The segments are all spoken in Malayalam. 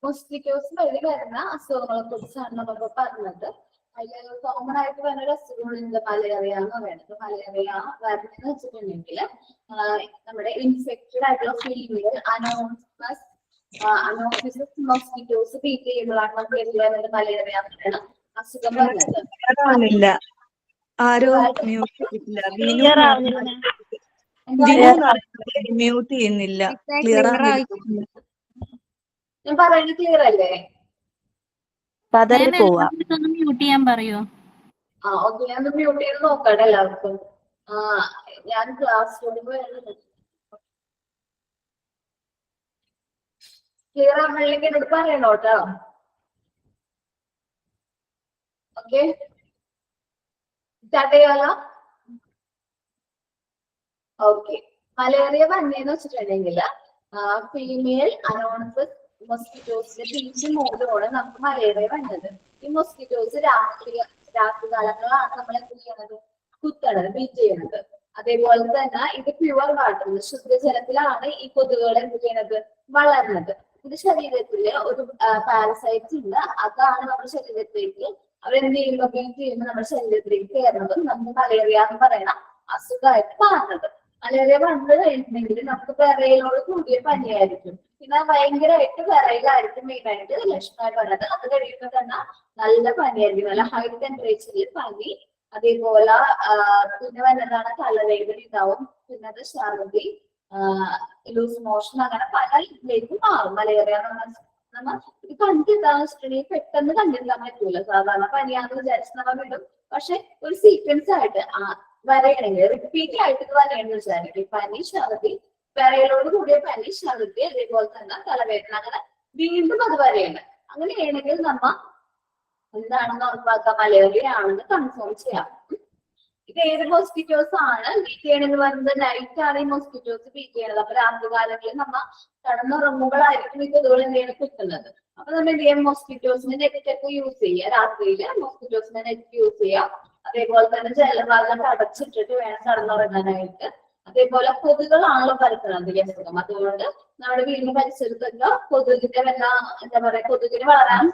മോസ്കിറ്റോസ് വഴി വരുന്ന അസുഖങ്ങളെ കുറിച്ചാണ് നമ്മളിപ്പോ പറഞ്ഞത്. അതിൽ കോമൺ ആയിട്ട് വരുന്ന അസുഖങ്ങളുണ്ട് മലേറിയ എന്ന് പറയുന്നത്. മലേറിയ വരുന്നതെന്ന് വെച്ചിട്ടുണ്ടെങ്കിൽ നമ്മുടെ ഇൻഫെക്റ്റഡ് ആയിട്ടുള്ള ഫീമെയിൽ അനോഫിസസ് മോസ്കിറ്റോസ് ബീറ്റ് ചെയ്യുമ്പോഴാണ് നമുക്ക് വരുന്നത് മലേറിയ എന്ന് പറയുന്ന അസുഖം വരുന്നത്. മ്യൂട്ട് ചെയ്യുന്നില്ല. ഞാൻ പറയുന്നത് ക്ലിയർ അല്ലേ? മ്യൂട്ട് ചെയ്യാൻ പറയോ? ഓക്കെ, ഞാൻ മ്യൂട്ട് ചെയ്ത് നോക്കട്ടെ എല്ലാവർക്കും. ഞാൻ ക്ലാസ് റൂമിൽ വരുന്നത് ക്ലിയർ ആവുന്നില്ലെങ്കിൽ എന്നോട് പറയണോ കേട്ടോ. ഓക്കെ, സ്റ്റാർട്ട് ചെയ്യാലോ. ഓക്കെ, മലേറിയ വന്നേന്ന് വെച്ചിട്ടുണ്ടെങ്കിൽ ഫീമെയിൽ അനോണസ് മൊസ്കിറ്റോസിന്റെ ബീറ്റ് മൂലമാണ് നമുക്ക് മലേറിയ വന്നത്. ഈ മൊസ്കിറ്റോസ് രാത്രികാലങ്ങളാണ് നമ്മൾ എന്ത് ചെയ്യണത്, കുത്തണത്, ബീറ്റ് ചെയ്യണത്. അതേപോലെ തന്നെ ഇത് പ്യുവർ വാട്ടറിൽ ശുദ്ധജലത്തിലാണ് ഈ കൊതുകുകൾ എന്ത് ചെയ്യണത്, വളർന്നത്. ഇത് ശരീരത്തില് ഒരു പാരസൈറ്റ്സ് ഉണ്ട്, അതാണ് നമ്മുടെ ശരീരത്തിലേക്ക് അവരെന്ത് ചെയ്യുമ്പോൾ ബീറ്റ് ചെയ്യുമ്പോൾ നമ്മുടെ ശരീരത്തിലേക്ക് കയറുന്നതും നമുക്ക് മലേറിയ എന്ന് പറയുന്ന അസുഖമായിട്ട് മാറുന്നത്. മലേറിയ വന്നു കഴിഞ്ഞിട്ടുണ്ടെങ്കിൽ നമുക്ക് വിറയലോട് കൂടിയ പനിയായിരിക്കും. പിന്നെ ഭയങ്കരമായിട്ട് വിറയലായിരിക്കും മെയിനായിട്ട് ലക്ഷണമായിട്ട് വരുന്നത്. അത് കഴിയുമ്പോൾ തന്നെ നല്ല പനിയായിരിക്കും, നല്ല ഹൈ ടെമ്പറേച്ചറിൽ പനി. അതേപോലെ പിന്നെ വരുന്നതാണ് തലവേദന ഉണ്ടാവും, പിന്നെ അത് ഛർദി, ലൂസ് മോഷൻ, അങ്ങനെ പല ഇതിലേക്കും മാറും മലേറിയ എന്ന് പറഞ്ഞാൽ. നമ്മൾ ഇത് കണ്ടിട്ടാന്ന് വെച്ചിട്ടുണ്ടെങ്കിൽ പെട്ടെന്ന് കണ്ടിരിക്കാൻ പറ്റൂല. സാധാരണ പനിയാണെന്ന് വിചാരിച്ച് നമ്മൾ വിടും. പക്ഷെ ഒരു സീക്വൻസ് ആയിട്ട് വരയണെങ്കിൽ റിപ്പീറ്റ് ആയിട്ട് ഇത് വരയെന്ന് വെച്ചാൽ പനി, ഛർദി, വിറയലോട് കൂടിയ പനി, ഛർദി, അതേപോലെ തന്നെ തലവേദന, അങ്ങനെ വീണ്ടും അത് വരയാണ്. അങ്ങനെയാണെങ്കിൽ നമ്മ എന്താണെന്ന് ഉറപ്പാക്കാം, മലേറിയ ആണെന്ന് കൺഫേം ചെയ്യാം. ഇത് ഏത് മോസ്കിറ്റോസ് ആണ് ബീറ്റ് ചെയ്യണമെന്ന് പറയുന്നത്? നൈറ്റ് ആണ് ഈ മോസ്കിറ്റോസ് ബീറ്റ് ചെയ്യണത്. അപ്പൊ രാത്രികാലങ്ങളിൽ നമ്മ കടന്നുറങ്ങുമ്പോഴായിരിക്കും ഈ കൊതുകുകൾ എന്ത് ചെയ്യണം, കിട്ടുന്നത്. അപ്പൊ നമ്മൾ എന്ത് ചെയ്യാം, മോസ്കിറ്റോസിന്റെ നെറ്റ് ഒക്കെ യൂസ് ചെയ്യുക. രാത്രിയില് മോസ്കിറ്റോസിന്റെ നെറ്റ് യൂസ് ചെയ്യാം. അതേപോലെ തന്നെ ജലവാദം അടച്ചിട്ടിട്ട് വേണം കടന്നുറങ്ങാനായിട്ട്. അതേപോലെ കൊതുകുകളാണല്ലോ പരത്തുന്നത് ഈ അസുഖം. അതുകൊണ്ട് നമ്മുടെ വീടിന് പരിസരത്തൊക്കെ കൊതുകിന്റെ വല്ല എന്താ പറയാ, കൊതുകിന് വളരാൻ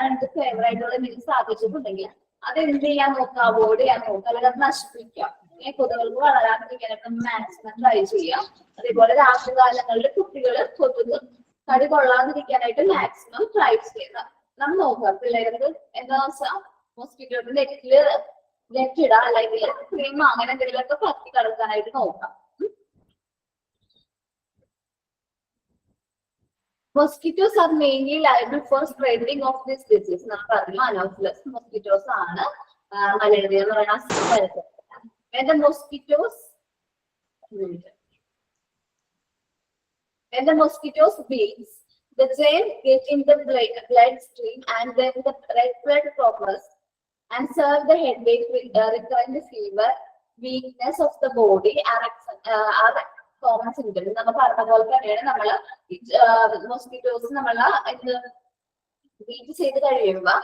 എനിക്ക് ഫേവറായിട്ടുള്ള എന്തെങ്കിലും സാധിച്ചിട്ടുണ്ടെങ്കിൽ അതെന്ത് ചെയ്യാൻ നോക്കുക, അവോയ്ഡ് ചെയ്യാൻ നോക്കുക, അല്ലെങ്കിൽ അത് നശിപ്പിക്കാം. കൊതുകൾക്ക് വളരാതിരിക്കാനൊക്കെ മാക്സിമം ട്രൈ ചെയ്യാം. അതേപോലെ രാത്രികാലങ്ങളിൽ കുട്ടികള് കൊതുക് കടി കൊള്ളാതിരിക്കാനായിട്ട് മാക്സിമം ട്രൈ ചെയ്യുക. നമ്മൾ നോക്കുക പിള്ളേർക്ക് എന്താ വെച്ചാൽ മോസ്കിറ്റോയുടെ നെറ്റ് ഇടാം, അല്ലെങ്കിൽ ക്രീം അങ്ങനെ എന്തെങ്കിലുമൊക്കെ പറ്റി കിടക്കാനായിട്ട് നോക്കാം. Mosquitoes are mainly liable for spreading of this disease. നമ്മൾ പറഞ്ഞു അനോഫിലസ് mosquitoes ആണ് മലേറിയ എന്ന് പറയുന്ന അസുഖം വരുന്നത്. When the mosquitoes beats, the germs get in the bloodstream, and then the red blood clots and serve the headache, recurrent fever, weakness of the body are common symptoms. നമ്മൾ പറഞ്ഞ പോലെ തന്നെയാണ് നമ്മള് മോസ്കിറ്റോസ് നമ്മള് ബീറ്റ് ചെയ്ത് കഴിയുമ്പോ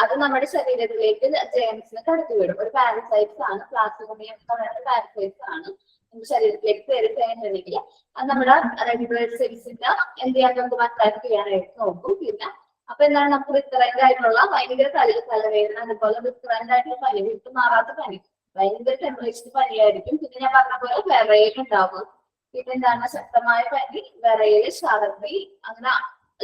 അത് നമ്മുടെ ശരീരത്തിലേക്ക് ജേംസിനെ കടത്തിവിടും. ഒരു പാരസൈറ്റ്സ് ആണ്, പ്ലാസ്മോഡിയം എന്ന് പറയുന്ന പാരസൈറ്റ്സ് ആണ്. നമ്മുടെ ശരീരത്തിലേക്ക് കയറി കഴിഞ്ഞിട്ടുണ്ടെങ്കിൽ അത് നമ്മുടെ റെഡ് ബ്ലഡ് സെൽസിന്റെ എന്ത് ചെയ്യാൻ നമുക്ക് അറ്റാക്ക് ചെയ്യാനായിട്ട് നോക്കും. പിന്നെ അപ്പൊ എന്താണ്, നമുക്ക് റിക്കറന്റ് ആയിട്ടുള്ള ഭയങ്കര തലവേദന, അതുപോലെ റിക്കറന്റ് ആയിട്ടുള്ള പനി, വിട്ടു മാറാത്ത പനി, ഭയങ്കര ടെമ്പറേച്ചർ പനിയായിരിക്കും. പിന്നെ ഞാൻ പറഞ്ഞ പോലെ വിറയലുണ്ടാവും. പിന്നെ എന്താണ്, ശക്തമായ പനി, വിറയല്, ഛർദി, അങ്ങനെ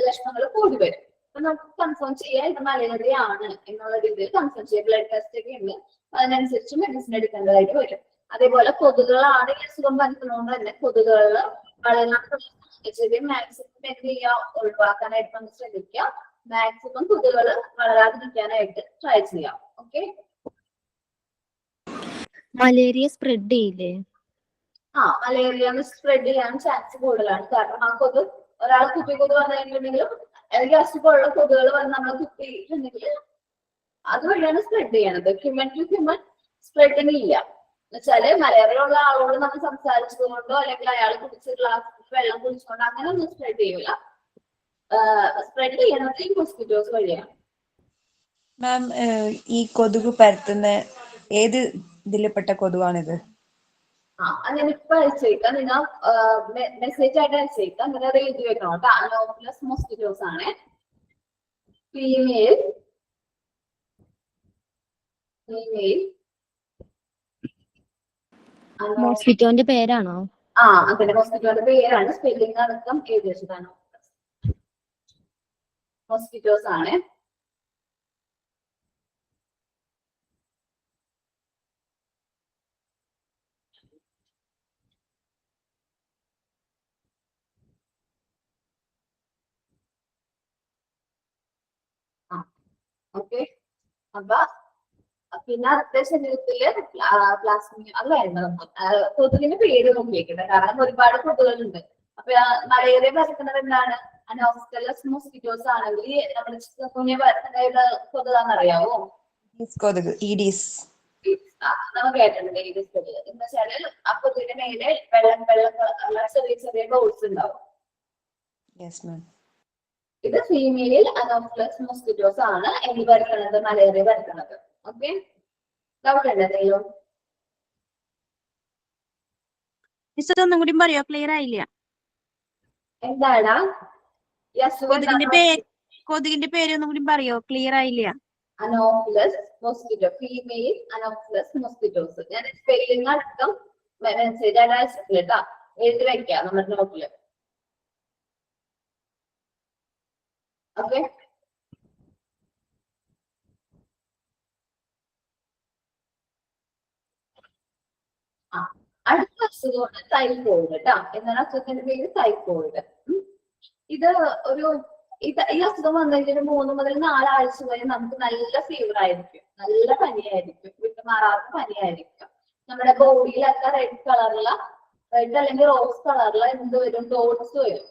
ലക്ഷണങ്ങൾ കൂടി വരും. അപ്പൊ നമുക്ക് കൺഫേം ചെയ്യാം ഇത് മലേറിയ ആണ് എന്നുള്ള രീതിയിൽ കൺഫേം ചെയ്യാം. ബ്ലഡ് ടെസ്റ്റ് ഒക്കെ ഉണ്ട്, അതിനനുസരിച്ച് മെഡിസിൻ എടുക്കേണ്ടതായിട്ട് വരും. അതേപോലെ കൊതുകുകളാണ് ഈ അസുഖം പരത്തുന്നതുകൊണ്ട് തന്നെ കൊതുകുകളിൽ വളരാൻ മാക്സിമം എന്ത് ചെയ്യുക, ഒഴിവാക്കാനായിട്ട് നമ്മൾ ശ്രമിക്കാം. മാക്സിമം കൊതുകുകൾ വളരാതിരിക്കാനായിട്ട് ട്രൈ ചെയ്യാം. ഓക്കെ, മലേറിയ സ്പ്രെഡ് ചെയ്യില്ലേ? മലേറിയ സ്പ്രെഡ് ചെയ്യാൻ ചാൻസ് കൂടുതലാണ്. കാരണം ആ കൊതുക് ഒരാൾ കുപ്പി കൊതു വന്നു കഴിഞ്ഞിട്ടുണ്ടെങ്കിലും അല്ലെങ്കിൽ അസുഖമുള്ള കൊതുകുകൾ വന്ന് നമ്മൾ കുത്തിയിട്ടുണ്ടെങ്കിൽ അതുവഴിയാണ് സ്പ്രെഡ് ചെയ്യണത്. ഹ്യൂമൻ ടു ഹ്യൂമൻ സ്പ്രെഡിങ് ഇല്ല. എന്നുവെച്ചാല് മലേറിയ ഉള്ള ആളോട് നമ്മൾ സംസാരിച്ചത് കൊണ്ടോ അല്ലെങ്കിൽ അയാൾ കുടിച്ച ഗ്ലാസ് വെള്ളം കുടിച്ചുകൊണ്ടോ അങ്ങനെ ഒന്നും സ്പ്രെഡ് ചെയ്യൂല. സ്പ്രെഡ് ചെയ്യണത് ഈ മോസ്കിറ്റോസ് വഴിയാണ്. മാം, ഈ കൊതുക് പരത്തുന്ന ഏത് ഇതിൽപ്പെട്ട കൊതുകാണിത്? അങ്ങനെ ഇപ്പൊ അയച്ചേക്കാം. നിങ്ങൾ മെസ്സേജ് ആയിട്ട് അയച്ചേക്കാം. അങ്ങനെ അത് എഴുതി വെക്കണം കേട്ടോ. അനോഫിലസ് മോസ്കിറ്റോസ് ആണ്. ഫീമെയിൽ മോസ്കിറ്റോന്റെ പേരാണോ? അങ്ങനെ മോസ്കിറ്റോന്റെ പേരാണ്. സ്പെല്ലിംഗ് അടക്കം എഴുതി വെച്ചതാണ്. മോസ്കിറ്റോസ് ആണ്. ഓക്കെ. അപ്പൊ പിന്നെ അടുത്ത ശരീരത്തില് പ്ലാസ്മിക് അത് വേണ്ട. കൊതുകിന്റെ പേര് നോക്കിയേക്കട്ടെ, കാരണം ഒരുപാട് കൊതുകുകളുണ്ട്. അപ്പൊ മലേറിയ പരത്തുന്നത് എന്താണ്? അനോഫിലസ് മോസ്കിറ്റോസ് ആണെങ്കിൽ നമ്മുടെ ചിക്കൻഗുനിയ പരത്തുന്ന കൊതുകാന്നറിയാവോ? കൊതുക് ഈഡീസ്. നമ്മൾ കേട്ടിട്ടുണ്ട് ഈഡീസ് കൊതുക്. എന്ന് വെച്ചാല് ആ കൊതുകിന്റെ മേലെ വെള്ള ചെറിയ ചെറിയ ബോൾസ് ഉണ്ടാവും. ഇത് ഫീമെയിൽ അനോഫിലസ് മോസ്കിറ്റോസ് ആണ് എന്ത് പരത്തുന്നത്? മലേറിയ പരത്തുന്നത്. ഓക്കെ, ഡൗട്ട് ഉണ്ട് എന്തെങ്കിലും? ഒന്നും കൂടി പറയോ? ക്ലിയർ ആയില്ല. എന്താണ് കൊതുകിന്റെ പേര് ഒന്നും കൂടി പറയോ? ക്ലിയർ ആയില്ല. Anopheles mosquito, female anopheles mosquitoes. ഞാൻ സ്പെല്ലിംഗ് അടക്കം മെസ്സേജ് അയച്ചിട്ടില്ല, എഴുതി വെക്കാം നമ്മുടെ നോട്ടില്. ഓക്കെ, അടുത്ത അസുഖമാണ് ടൈഫോയിഡ് കേട്ടോ. എന്താണ് അസുഖത്തിന്റെ പേര്? ടൈഫോയിഡ്. ഇത് ഈ അസുഖം വന്നതിന് 3 മുതൽ 4 ആഴ്ച വരെ നമുക്ക് നല്ല ഫീവർ ആയിരിക്കും, നല്ല പനിയായിരിക്കും, വിട്ടുമാറാത്ത പനിയായിരിക്കും. നമ്മുടെ ബോഡിയിലൊക്കെ റെഡ് അല്ലെങ്കിൽ റോസ് കളറില് എന്ത് വരും? ഡോട്ട്സ് വരും.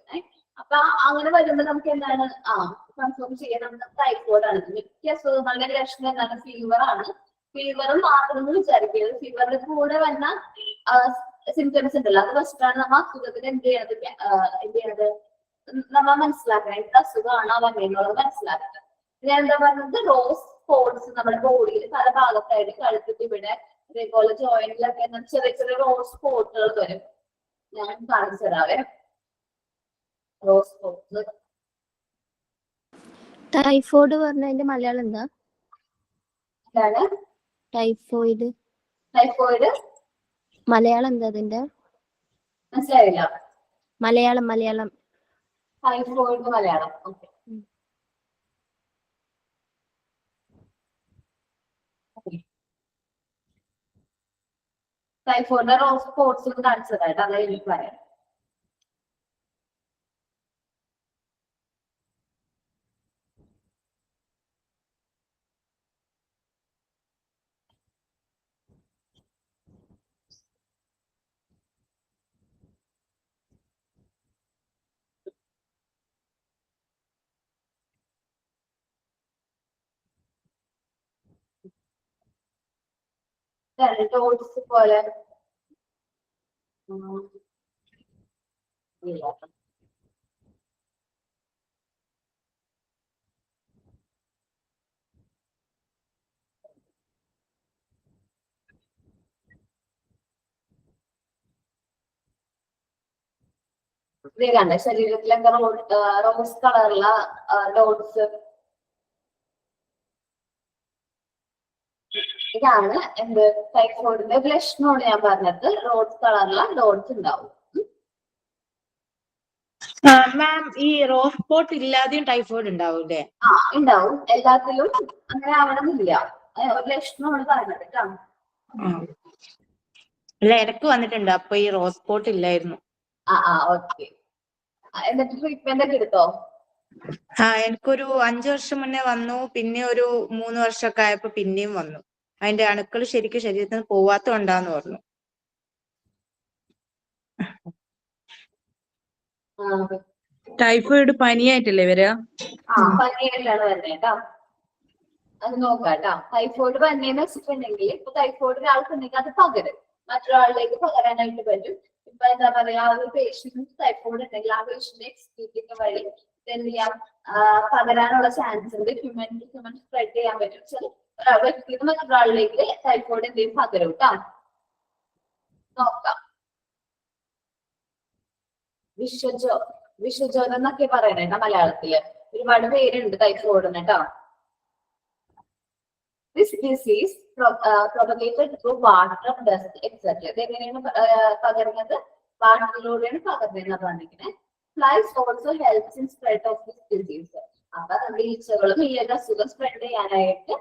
അപ്പൊ അങ്ങനെ വരുമ്പോ നമുക്ക് എന്താണ് കൺഫേം ചെയ്യാൻ നമുക്ക് ടൈഫോയിഡ് ആണ്. മിക്ക അസുഖങ്ങളുടെ ലക്ഷണം എന്താണ്? ഫീവർ ആണ്. ഫീവർ മാത്രം വിചാരിക്കരുത്. ഫീവറിന്റെ കൂടെ വന്ന സിംറ്റംസ് ഉണ്ടല്ലോ, അത് ഫസ്റ്റാണ് നമ്മ അസുഖത്തിന് എന്ത് ചെയ്യണത് നമ്മ മനസ്സിലാക്കണം. എന്ത് അസുഖമാണോ വന്നതെന്നുള്ളത് മനസ്സിലാക്കുന്നത്. ഞാൻ എന്താ പറഞ്ഞത്? റോസ് സ്പോട്സ് നമ്മുടെ ബോഡിയിൽ പല ഭാഗത്തായിട്ട്, കഴുത്തിട്ട് ഇവിടെ, അതേപോലെ ജോയിന്റിലൊക്കെ ചെറിയ ചെറിയ റോസ് സ്പോട്ടുകൾ വരും. ഞാൻ കാണിച്ചു തരാവേ. Rose sports. ടൈഫോയിഡ് പറഞ്ഞതിന്റെ മലയാളം എന്താ? എന്താണ് ടൈഫോയിഡ്? ടൈഫോയിഡ് മലയാളം എന്താ അതിന്റെ? മനസ്സിലായില്ല. മലയാളം ടൈഫോയിഡ് മലയാളം. ഓക്കെ, ടൈഫോയിഡിന്റെ റോസ് സ്പോട്സ് ഒന്ന് കാണിച്ചതായിട്ട് അത് എനിക്ക് പറയാം. ഡോട്ട്സ് പോലെ കണ്ട ശരീരത്തിലൊക്കെ റോസ് കളറുള്ള ഡോട്ട്സ്. ഇതാണ് എന്ത്? ടൈഫോയിഡിന്റെ ലക്ഷണമാണ് ഞാൻ പറഞ്ഞത്. റോസ് കളറുള്ള ഡോട്ട്സ് ഉണ്ടാവും. മാം, ഈ റോസ് സ്പോട്ട് ഇല്ലാതെയും ടൈഫോയിഡ് ഉണ്ടാവൂലേ? ഉണ്ടാവും. എല്ലാത്തിലും അങ്ങനെ ആവണമെന്നില്ല. ഒരു ലക്ഷണമാണ് പറഞ്ഞത് കേട്ടോ. അല്ല, ഇടക്ക് വന്നിട്ടുണ്ട്. അപ്പൊ ഈ റോസ് സ്പോട്ട് ഇല്ലായിരുന്നു. ഓക്കെ. എന്നിട്ട് ട്രീറ്റ്മെന്റ് ഒക്കെ എടുത്തോ? എനിക്കൊരു 5 വർഷം മുന്നേ വന്നു. പിന്നെ ഒരു 3 വർഷമൊക്കെ ആയപ്പോ പിന്നെയും വന്നു. അതിന്റെ അണുക്കൾ ശരിക്കും ശരീരത്തിൽ നിന്ന് പോവാത്തോണ്ടാന്ന് പറഞ്ഞു. ടൈഫോയിഡ് പനിയായിട്ടല്ലേ വരിക? പനിയായിട്ടാണ് വരുന്നത് കേട്ടോ. അത് നോക്കാട്ടോ. ടൈഫോയിഡ് പനിയെന്ന് വെച്ചിട്ടുണ്ടെങ്കിൽ ഇപ്പൊ ടൈഫോയിഡ് ഒരാൾക്കുണ്ടെങ്കിൽ അത് മറ്റൊരാളിലേക്ക് പകരാനായിട്ട് പറ്റും. ഇപ്പൊ എന്താ പറയാ, ഒരു പേഷ്യന്റ് ടൈഫോയിഡ് ഉണ്ടെങ്കിൽ ആ പേഷ്യന്റ് എക്സ്ക്യൂട്ടിംഗ് വഴി എന്ത് ചെയ്യാം, പകരാനുള്ള ചാൻസ് ഉണ്ട്. ഹ്യൂമൻ സ്പ്രെഡ് ചെയ്യാൻ പറ്റും. ചില വ്യക്തിയിൽ മറ്റൊരാളിലേക്ക് ടൈഫോയിഡ് എന്തെങ്കിലും പകരും കേട്ടോ. നോക്കാം. വിഷജ്വരം എന്നൊക്കെ പറയണേട്ട മലയാളത്തില്. ഒരുപാട് പേരുണ്ട് ടൈഫോയിഡിന് കേട്ടോ. This disease propagated through water, dust, etc. ഇതെങ്ങനെയാണ് പകരുന്നത്? വാട്ടറിലൂടെയാണ് പകരുന്നത് പറഞ്ഞിരിക്കുന്നത്. Flies also helps in spread of this disease. അപ്പൊ നമ്മുടെ ഈച്ചകളും ഈ ഒരു അസുഖം സ്പ്രെഡ് ചെയ്യാനായിട്ട്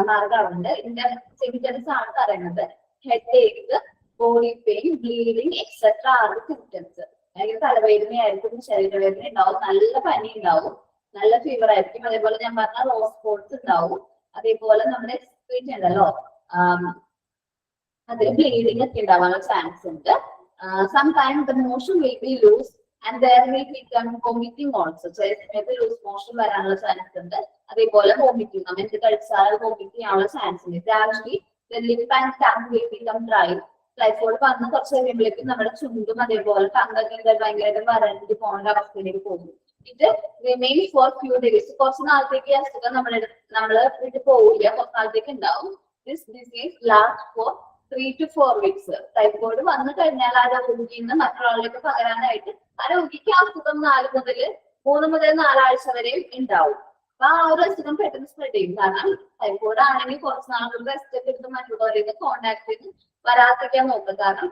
മാർഗമുണ്ട്. ഇതിന്റെ സിംറ്റംസ് ആണ് പറയുന്നത്. Head Ek, body pain, bleeding etcetera are symptoms. ഭയങ്കര തലവേദനയായിരിക്കും, ശരീരവേദന ഉണ്ടാവും, നല്ല പനി ഉണ്ടാവും, നല്ല ഫീവർ ആയിരിക്കും. അതേപോലെ ഞാൻ പറഞ്ഞ റോസ് സ്പോട്സ് ഉണ്ടാവും. അതേപോലെ നമ്മുടെ സ്ക്രീൻ ഉണ്ടല്ലോ, അതിൽ ബ്ലീഡിങ് ഒക്കെ ഉണ്ടാവാനുള്ള ചാൻസ് ഉണ്ട്. Sometimes the motion will be loose and there will become vomiting also. ചില സമയത്ത് ലൂസ് മോഷൻ വരാനുള്ള ചാൻസ് ഉണ്ട്. അതേപോലെ വോമിറ്റിംഗ്, നമ്മൾ എന്ത് കഴിച്ചാൽ വോമിറ്റ് ചെയ്യാനുള്ള ചാൻസ് ഉണ്ട്. Gradually the lip and tongue will become dry. Typhoid വന്ന് കുറച്ച് കഴിയുമ്പോഴേക്കും നമ്മുടെ ചുണ്ടും അതേപോലെ ടങ്ങൊക്കെ ഭയങ്കരമായിട്ട് വരണ്ടി പോകേണ്ട അവസ്ഥയിലേക്ക് പോകും. ഇത് റിമെയിൻ ഫോർ ഫ്യൂ ഡേയ്സ്. കുറച്ച് നാളത്തേക്ക് അസുഖം നമ്മള് വിട്ട് പോവില്ല, കുറച്ച് നാളത്തേക്ക് ഉണ്ടാവും. This disease last for 3 to 4 weeks. Typhoid വന്നു കഴിഞ്ഞാൽ ആ രോഗിയിൽ നിന്ന് മറ്റൊരാളിലേക്ക് പകരാനായിട്ട് ആ രോഗിക്ക് അസുഖം 3 മുതൽ 4 ആഴ്ച വരെയും ഉണ്ടാവും. അപ്പൊ ആ ഒരു അസുഖം പെട്ടെന്ന് സ്പ്രെഡ് ചെയ്യും. കാരണം ടൈഫോയിഡ് ആണെങ്കിൽ കുറച്ച് നാളുകൾ റെസ്റ്റ് ഒക്കെ എടുത്ത് മറ്റുള്ളവരെയൊക്കെ കോണ്ടാക്ട് ചെയ്ത് വരാതിരിക്കാൻ നോക്കുക. കാരണം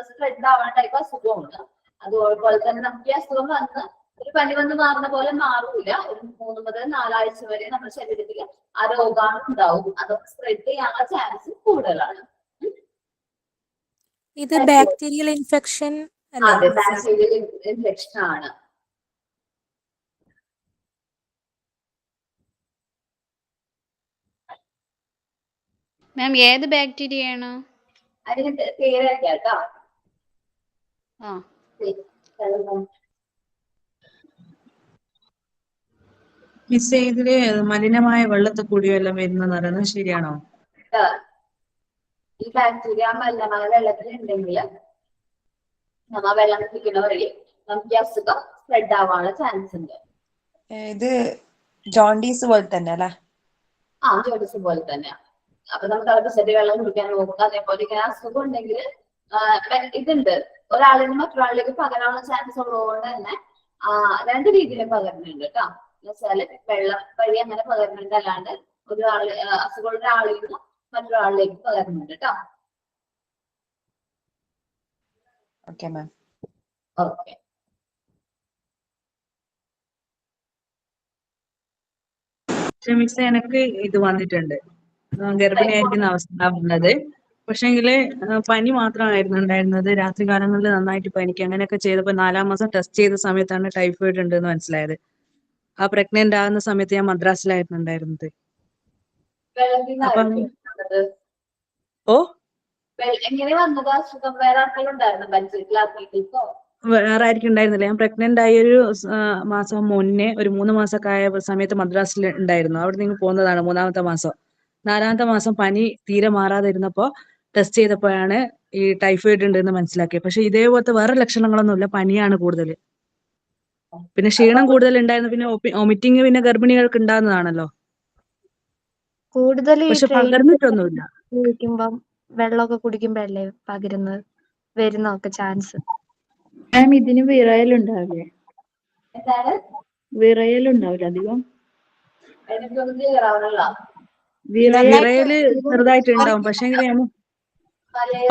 സ്പ്രെഡ് ആവാൻ ടൈപ്പ് അസുഖമാണ്. അതുപോലെ തന്നെ നമുക്ക് ഈ അസുഖം വന്ന് ഒരു പനി വന്ന് മാറുന്ന പോലെ മാറൂല. ഒരു 3 മുതൽ 4 ആഴ്ച വരെ നമ്മുടെ ശരീരത്തിൽ ആ രോഗാണു ഉണ്ടാവും. അതൊക്കെ സ്പ്രെഡ് ചെയ്യാനുള്ള ചാൻസ് കൂടുതലാണ്. ഇത് ബാക്ടീരിയൽ ഇൻഫെക്ഷൻ അതെ, ബാക്ടീരിയൽ ഇൻഫെക്ഷൻ ആണ്. മാം ഏത് ബാക്ടീരിയ ആണ്? അതിന് പേരൊക്കെ കേട്ടോ. മിസ് ഇതില് മലിനമായ വെള്ളത്തിൽ കൂടിയെല്ലാം വരുന്നെന്ന് പറയുന്നത് ശരിയാണോ? ഈ ബാക്ടീരിയ മലിനമായ വെള്ളത്തിൽ ഉണ്ടെങ്കിൽ നമ്മ വെള്ളം കുടിക്കുന്ന വഴി നമുക്ക് ഈ അസുഖം സ്പ്രെഡ് ആവാനുള്ള ചാൻസ് ഉണ്ട്. ഇത് ജോണ്ടീസ് പോലെ തന്നെ അല്ലേ? ജോണ്ടീസ് പോലെ തന്നെ. അപ്പൊ നമുക്ക് തിളപ്പിച്ചിട്ട് വെള്ളം കുടിക്കാൻ നോക്കുക. അതേപോലെ ഇങ്ങനെ അസുഖം ഉണ്ടെങ്കിൽ ഇതുണ്ട്, ഒരാളിൽ നിന്ന് മറ്റൊരാളിലേക്ക് പകരാനുള്ള ചാൻസ് ഉള്ളതുകൊണ്ട് തന്നെ 2 രീതിയിലും പകരുന്നുണ്ട് കേട്ടോ. എന്നുവെച്ചാല് വെള്ളം വഴി അങ്ങനെ പകരുന്നുണ്ട്, അല്ലാണ്ട് ഒരാള് അസുഖമുള്ള ഒരാളിൽ നിന്ന് മറ്റൊരാളിലേക്ക് പകരുന്നുണ്ട് കേട്ടോ. Okay ma'am. ഓക്കെ. മിസ് എനിക്ക് ഇത് വന്നിട്ടുണ്ട്, ഗർഭിണിയായിരിക്കുന്ന അവസ്ഥ പറഞ്ഞത്. പക്ഷെങ്കില് പനി മാത്രമായിരുന്നു ഉണ്ടായിരുന്നത്. രാത്രി കാലങ്ങളിൽ നന്നായിട്ട് പനിക്ക്. അങ്ങനെയൊക്കെ ചെയ്തപ്പോൾ 4-ാം മാസം ടെസ്റ്റ് ചെയ്ത സമയത്താണ് ടൈഫോയിഡ് ഉണ്ട് എന്ന് മനസ്സിലായത്. ആ പ്രഗ്നന്റ് ആകുന്ന സമയത്ത് ഞാൻ മദ്രാസിലായിരുന്നു ഉണ്ടായിരുന്നത്. അപ്പം എങ്ങനെ വന്നത് അസുഖം? വേറെ ആർക്കെങ്കിലും പരിചയത്തിലാക്കിയിട്ടോ? വേറെ ആയിരിക്കും ഉണ്ടായിരുന്നില്ല. ഞാൻ പ്രഗ്നന്റ് ആയ ഒരു മാസം മുന്നേ, ഒരു 3 മാസമൊക്കെ ആയ സമയത്ത് മദ്രാസിൽ ഉണ്ടായിരുന്നു. അവിടെ നിന്ന് പോകുന്നതാണ് 3-ാമത്തെ മാസം. 4-ാമത്തെ മാസം പനി തീരെ മാറാതെ ഇരുന്നപ്പോ ടെസ്റ്റ് ചെയ്തപ്പോഴാണ് ഈ ടൈഫോയിഡ് ഉണ്ട് എന്ന് മനസ്സിലാക്കിയത്. പക്ഷെ ഇതേപോലത്തെ വേറെ ലക്ഷണങ്ങളൊന്നുമില്ല, പനിയാണ് കൂടുതൽ. പിന്നെ ക്ഷീണം കൂടുതൽ ഉണ്ടായിരുന്നു. പിന്നെ വോമിറ്റിംഗ് പിന്നെ ഗർഭിണികൾക്ക് ഉണ്ടാകുന്നതാണല്ലോ. കൂടുതൽ പക്ഷെ പകർന്നിട്ടൊന്നുമില്ല. കുടിക്കുമ്പം വെള്ളമൊക്കെ കുടിക്കുമ്പോഴല്ലേ പകരുന്നത് വരുന്നൊക്കെ ചാൻസ്? മാം ഇതിന് വിറയലുണ്ടാവില്ലേ? എന്താണ് വിറയലുണ്ടാവില്ല അധികം? എനിക്കൊന്നും ക്ലിയർ ആവണല്ലോ. വിറയല് ചെറുതായിട്ട് ഉണ്ടാവും, പക്ഷെ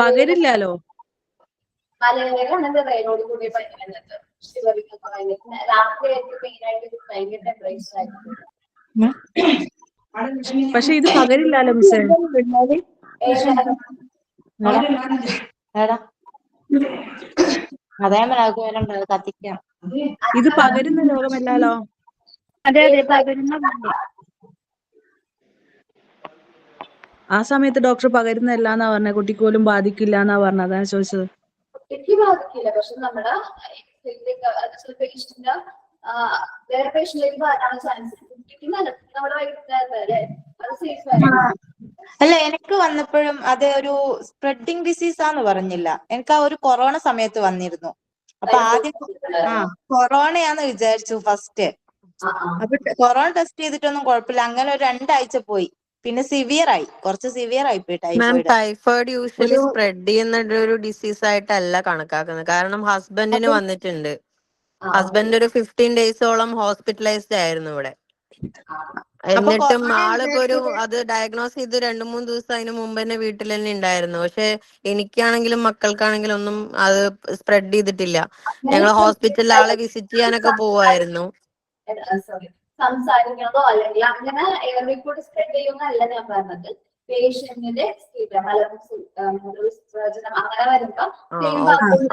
പകരില്ലല്ലോ. മലയാളികളാണ് വിറയലോട് കൂടി പനി വന്നത്. രാത്രിയായിട്ട് മെയിനായിട്ട് ഭയങ്കര ടെമ്പറേച്ചർ ആയിരിക്കും. പക്ഷെ ഇത് പകരില്ലല്ലോ മിസ്സേ. കത്തിക്കാം. ഇത് പകരുന്ന രോഗമല്ലല്ലോ. അതെ അതെ, പകരുന്ന ആ സമയത്ത് ഡോക്ടർ പകരുന്നല്ലാന്നാ പറഞ്ഞത്, കുട്ടിക്ക് പോലും ബാധിക്കില്ല എന്നാ പറഞ്ഞത്. അതാണ് ചോദിച്ചത്. കുട്ടിക്ക് ബാധിക്കില്ല, പക്ഷെ നമ്മുടെ പേഷ്യന്റ് വേറെ പേഷ്യന്റിലേക്ക് വരാനുള്ള ചാൻസ്. കുട്ടിക്ക് നമ്മുടെ വൈകുന്നേരല്ലേ, അത് സേഫ് ആയിരിക്കും. അല്ല, എനിക്ക് വന്നപ്പോഴും അത് ഒരു സ്പ്രെഡിങ് ഡിസീസ് ആന്ന് പറഞ്ഞില്ല. എനിക്ക് ആ ഒരു കൊറോണ സമയത്ത് വന്നിരുന്നു. അപ്പൊ ആദ്യം കൊറോണയാന്ന് വിചാരിച്ചു ഫസ്റ്റ്. അപ്പൊ കൊറോണ ടെസ്റ്റ് ചെയ്തിട്ടൊന്നും കുഴപ്പമില്ല. അങ്ങനെ ഒരു 2 ആഴ്ച പോയി. പിന്നെ കുറച്ച് സിവിയർ ആയി പോയി മാം ടൈഫോയിഡ്. ടൈഫോയിഡ് യൂഷ്വലി ഒരു സ്പ്രെഡ് ചെയ്യുന്ന ഒരു ഡിസീസ് ആയിട്ടല്ല കണക്കാക്കുന്നത്. കാരണം ഹസ്ബൻഡിന് അത് വന്നിട്ടുണ്ട്. ആ, ഹസ്ബൻഡ് ഒരു 15 ഡേയ്സോളം ഹോസ്പിറ്റലൈസ്ഡ് ആയിരുന്നു ഇവിടെ. അപ്പൊ എന്നിട്ടും കൊറോണ ആളിപ്പോ ഒരു വിചാരിച്ചത് അത് ഡയഗ്നോസ് ചെയ്ത് 2-3 ദിവസം അതിന് മുമ്പ് തന്നെ വീട്ടിൽ തന്നെ ഉണ്ടായിരുന്നു. പക്ഷെ എനിക്കാണെങ്കിലും മക്കൾക്കാണെങ്കിലും ഒന്നും അത് സ്പ്രെഡ് ചെയ്തിട്ടില്ല. അങ്ങനെ ഞങ്ങൾ ഹോസ്പിറ്റലിൽ ആളെ വിസിറ്റ് ചെയ്യാനൊക്കെ പോവായിരുന്നു. സോറി, സംസാരിക്കണതോ അല്ലെങ്കിൽ അങ്ങനെ എയർവേ കൂടി സ്പ്രെഡ് ചെയ്യുന്നതല്ല ഞാൻ പറഞ്ഞത്. പേഷ്യന്റിന്റെ വിസർജനം അങ്ങനെ വരുമ്പോ സെയിം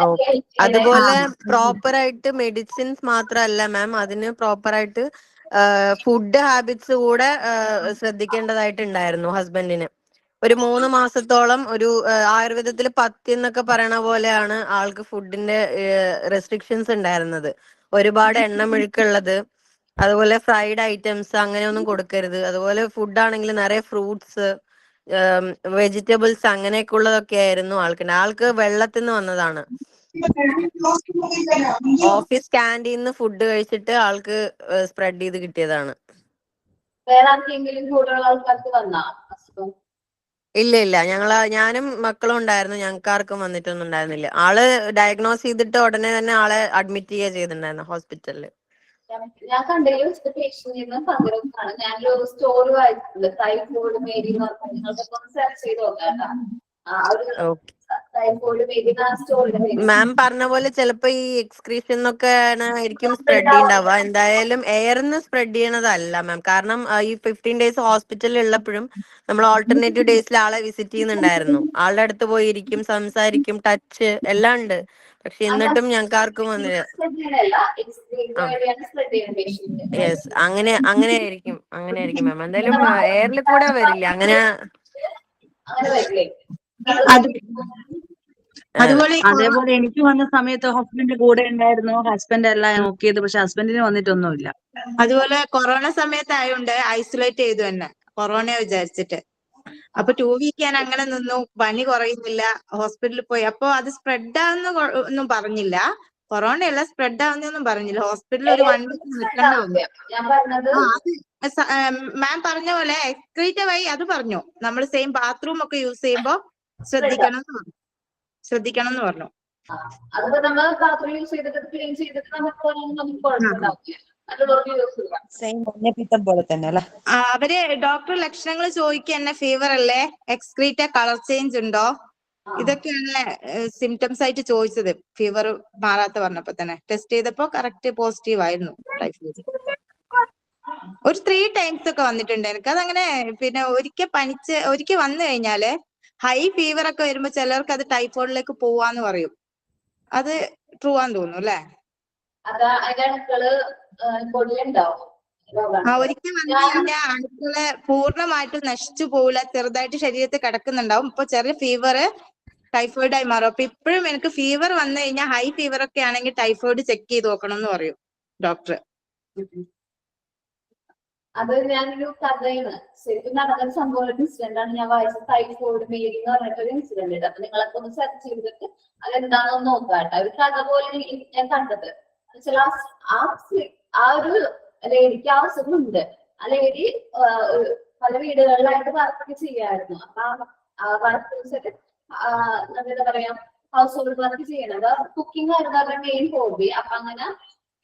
ഓക്കെ. അതുപോലെ പ്രോപ്പർ ആയിട്ട് മെഡിസിൻസ് മാത്രമല്ല മാം, അതിന് പ്രോപ്പർ ആയിട്ട് ഫുഡ് ഹാബിറ്റ്സ് കൂടെ ശ്രദ്ധിക്കേണ്ടതായിട്ടുണ്ടായിരുന്നു ഹസ്ബൻഡിന്. ഒരു 3 മാസത്തോളം ഒരു ആയുർവേദത്തിൽ പഥ്യം എന്നൊക്കെ പറയണ പോലെയാണ് ആൾക്ക് ഫുഡിന്റെ റെസ്ട്രിക്ഷൻസ് ഉണ്ടായിരുന്നത്. ഒരുപാട് എണ്ണമെഴുക്കുള്ളത്, അതുപോലെ ഫ്രൈഡ് ഐറ്റംസ് അങ്ങനെയൊന്നും കൊടുക്കരുത്. അതുപോലെ ഫുഡ് ആണെങ്കിൽ നിറയെ ഫ്രൂട്ട്സ്, വെജിറ്റബിൾസ് അങ്ങനെയൊക്കെ ഉള്ളതൊക്കെ ആയിരുന്നു ആൾക്ക് വെള്ളത്തിൽ നിന്ന് വന്നതാണ്. ഓഫീസ് ക്യാൻറ്റീന്ന് ഫുഡ് കഴിച്ചിട്ട് ആൾക്ക് സ്പ്രെഡ് ചെയ്ത് കിട്ടിയതാണ്. വേറെ ആർക്കെങ്കിലും കൂടുതലുള്ള ആൾക്കാർക്ക് വന്നാ അസുഖം? ഇല്ല, ഞാനും മക്കളും ഉണ്ടായിരുന്നു. ഞങ്ങൾക്ക് ആർക്കും വന്നിട്ടൊന്നും ഉണ്ടായിരുന്നില്ല. ആള് ഡയഗ്നോസ് ചെയ്തിട്ട് ഉടനെ തന്നെ ആളെ അഡ്മിറ്റ് ചെയ്യുക ചെയ്തിട്ടുണ്ടായിരുന്നു ഹോസ്പിറ്റലിൽ. ഞാൻ കണ്ടതിൽ വെച്ചിട്ട് പേഷ്യന്റിന് പകരമാണ് ഞാനൊരു സ്റ്റോറി വായിച്ചിട്ടുണ്ട്, ടൈഫോയിഡ് മേരി എന്ന് പറഞ്ഞാൽ നിങ്ങൾക്കൊക്കെ ഒന്ന് സെർച്ച് ചെയ്ത് നോക്കാം കേട്ടോ. ഒരു ടൈഫോയിഡ് മേരി എന്ന സ്റ്റോറിയുടെ പേര് മാം പറഞ്ഞ പോലെ ചിലപ്പോ ഈ എക്സ്ക്രീഷൻ എന്നൊക്കെ ആയിരിക്കും സ്പ്രെഡ് ചെയ്യുന്നുണ്ടാവുക. എന്തായാലും എയർന്ന് സ്പ്രെഡ് ചെയ്യണതല്ല മാം. കാരണം ഈ 15 ഡേയ്സ് ഹോസ്പിറ്റലിൽ ഉള്ളപ്പോഴും നമ്മൾ ഓൾട്ടർനേറ്റീവ് ഡേയ്സിൽ ആളെ വിസിറ്റ് ചെയ്യുന്നുണ്ടായിരുന്നു. ആളുടെ അടുത്ത് പോയിരിക്കും, സംസാരിക്കും, ടച്ച് എല്ലാം ഉണ്ട്. പക്ഷെ എന്നിട്ടും ഞങ്ങൾക്ക് ആർക്കും വന്നില്ല. യെസ്, അങ്ങനെ ആയിരിക്കും മാം. എന്തായാലും എയറിൽ കൂടെ വരില്ല അങ്ങനെ. അതുപോലെ അതേപോലെ എനിക്ക് വന്ന സമയത്ത് ഹസ്ബൻഡ് കൂടെ ഉണ്ടായിരുന്നു. ഹസ്ബൻഡ് എല്ലാം നോക്കിയത്, പക്ഷെ ഹസ്ബൻഡിന് വന്നിട്ടൊന്നുമില്ല. അതുപോലെ കൊറോണ സമയത്തായോണ്ട് ഐസൊലേറ്റ് ചെയ്തു തന്നെ, കൊറോണ വിചാരിച്ചിട്ട്. അപ്പൊ 2 വീക്ക് ഞാൻ അങ്ങനെ നിന്നു, പനി കുറയുന്നില്ല, ഹോസ്പിറ്റലിൽ പോയി. അപ്പൊ അത് സ്പ്രെഡ് ആവുന്ന ഒന്നും പറഞ്ഞില്ല, കൊറോണയല്ല സ്പ്രെഡ് ആവുന്നൊന്നും പറഞ്ഞില്ല. ഹോസ്പിറ്റലിൽ ഒരു 1 വീക്ക് നിൽക്കേണ്ട വന്നു. ഞാൻ പറഞ്ഞത് മാം പറഞ്ഞ പോലെ എക്സ്ക്രീറ്റീവ് ആയി അത് പറഞ്ഞു. നമ്മൾ സെയിം ബാത്റൂം ഒക്കെ യൂസ് ചെയ്യുമ്പോ ശ്രദ്ധിക്കണം എന്ന് പറഞ്ഞു. അതിപ്പോ നമ്മൾ ബാത്റൂം യൂസ് ചെയ്തിട്ട് ക്ലീൻ ചെയ്തിട്ട് നമുക്ക് കുഴപ്പമുണ്ടാവില്ല. സെയിം മഞ്ഞപ്പിത്തം പോലെ തന്നെ അല്ലെ? അവര് ഡോക്ടർ ലക്ഷണങ്ങൾ ചോദിക്കുക തന്നെ, ഫീവർ അല്ലേ, എക്സ്ക്രീറ്റ കളർ ചേഞ്ച് ഉണ്ടോ, ഇതൊക്കെയാണ് സിംറ്റംസ് ആയിട്ട് ചോദിച്ചത്. ഫീവർ മാറാത്ത പറഞ്ഞപ്പോ തന്നെ ടെസ്റ്റ് ചെയ്തപ്പോ കറക്റ്റ് പോസിറ്റീവ് ആയിരുന്നു ടൈഫോയിഡ്. ഒരു 3 ടൈംസ് ഒക്കെ വന്നിട്ടുണ്ട് എനിക്ക്. അതങ്ങനെ പിന്നെ ഒരിക്കൽ വന്നു കഴിഞ്ഞാല് ഹൈ ഫീവർ ഒക്കെ വരുമ്പോ ചിലർക്ക് അത് ടൈഫോയിഡിലേക്ക് പോവാന്ന് പറയും. അത് ട്രൂ ആന്ന് തോന്നുന്നു അല്ലെ? ഒരിക്കൽ വന്നു കഴിഞ്ഞാൽ അണുക്കള് പൂർണ്ണമായിട്ട് നശിച്ചു പോവില്ല, ചെറുതായിട്ട് ശരീരത്തിൽ കിടക്കുന്നുണ്ടാവും. ഇപ്പൊ ചെറിയ ഫീവർ ടൈഫോയിഡ് ആയി മാറും. അപ്പൊ ഇപ്പോഴും എനിക്ക് ഫീവർ വന്നു കഴിഞ്ഞാൽ ഹൈ ഫീവർ ഒക്കെ ആണെങ്കിൽ ടൈഫോയിഡ് ചെക്ക് ചെയ്ത് നോക്കണം എന്ന് പറയും ഡോക്ടർ. അത് ഞാനൊരു കഥയാണ്, ശരിക്കും നടന്ന സംഭവം ഇൻസിഡന്റ് ആണ് ഞാൻ വായിച്ചത്. ടൈഫോയിഡ് മേരി എന്ന് പറഞ്ഞിട്ടൊരു ഇൻസിഡന്റ് ഉണ്ട്. അപ്പൊ നിങ്ങളൊക്കെ ഒന്ന് സെർച്ച് ചെയ്തിട്ട് അതെന്താണെന്ന് നോക്കാട്ടെ. ഒരു കഥ പോലെ ഞാൻ കണ്ടത് ആ ഒരു ലേഡിക്ക് ആ അസുഖമുണ്ട്. ആ ലേഡി പല വീടുകളിലായിട്ട് വർക്ക് ചെയ്യായിരുന്നു. അപ്പൊ ആ വർക്ക് വെച്ചിട്ട് എന്താ പറയാ, ഹൗസ് ഹോൾഡ് വർക്ക് ചെയ്യണത് കുക്കിംഗ് ആയിരുന്നു അവരുടെ മെയിൻ ഹോബി. അപ്പൊ അങ്ങനെ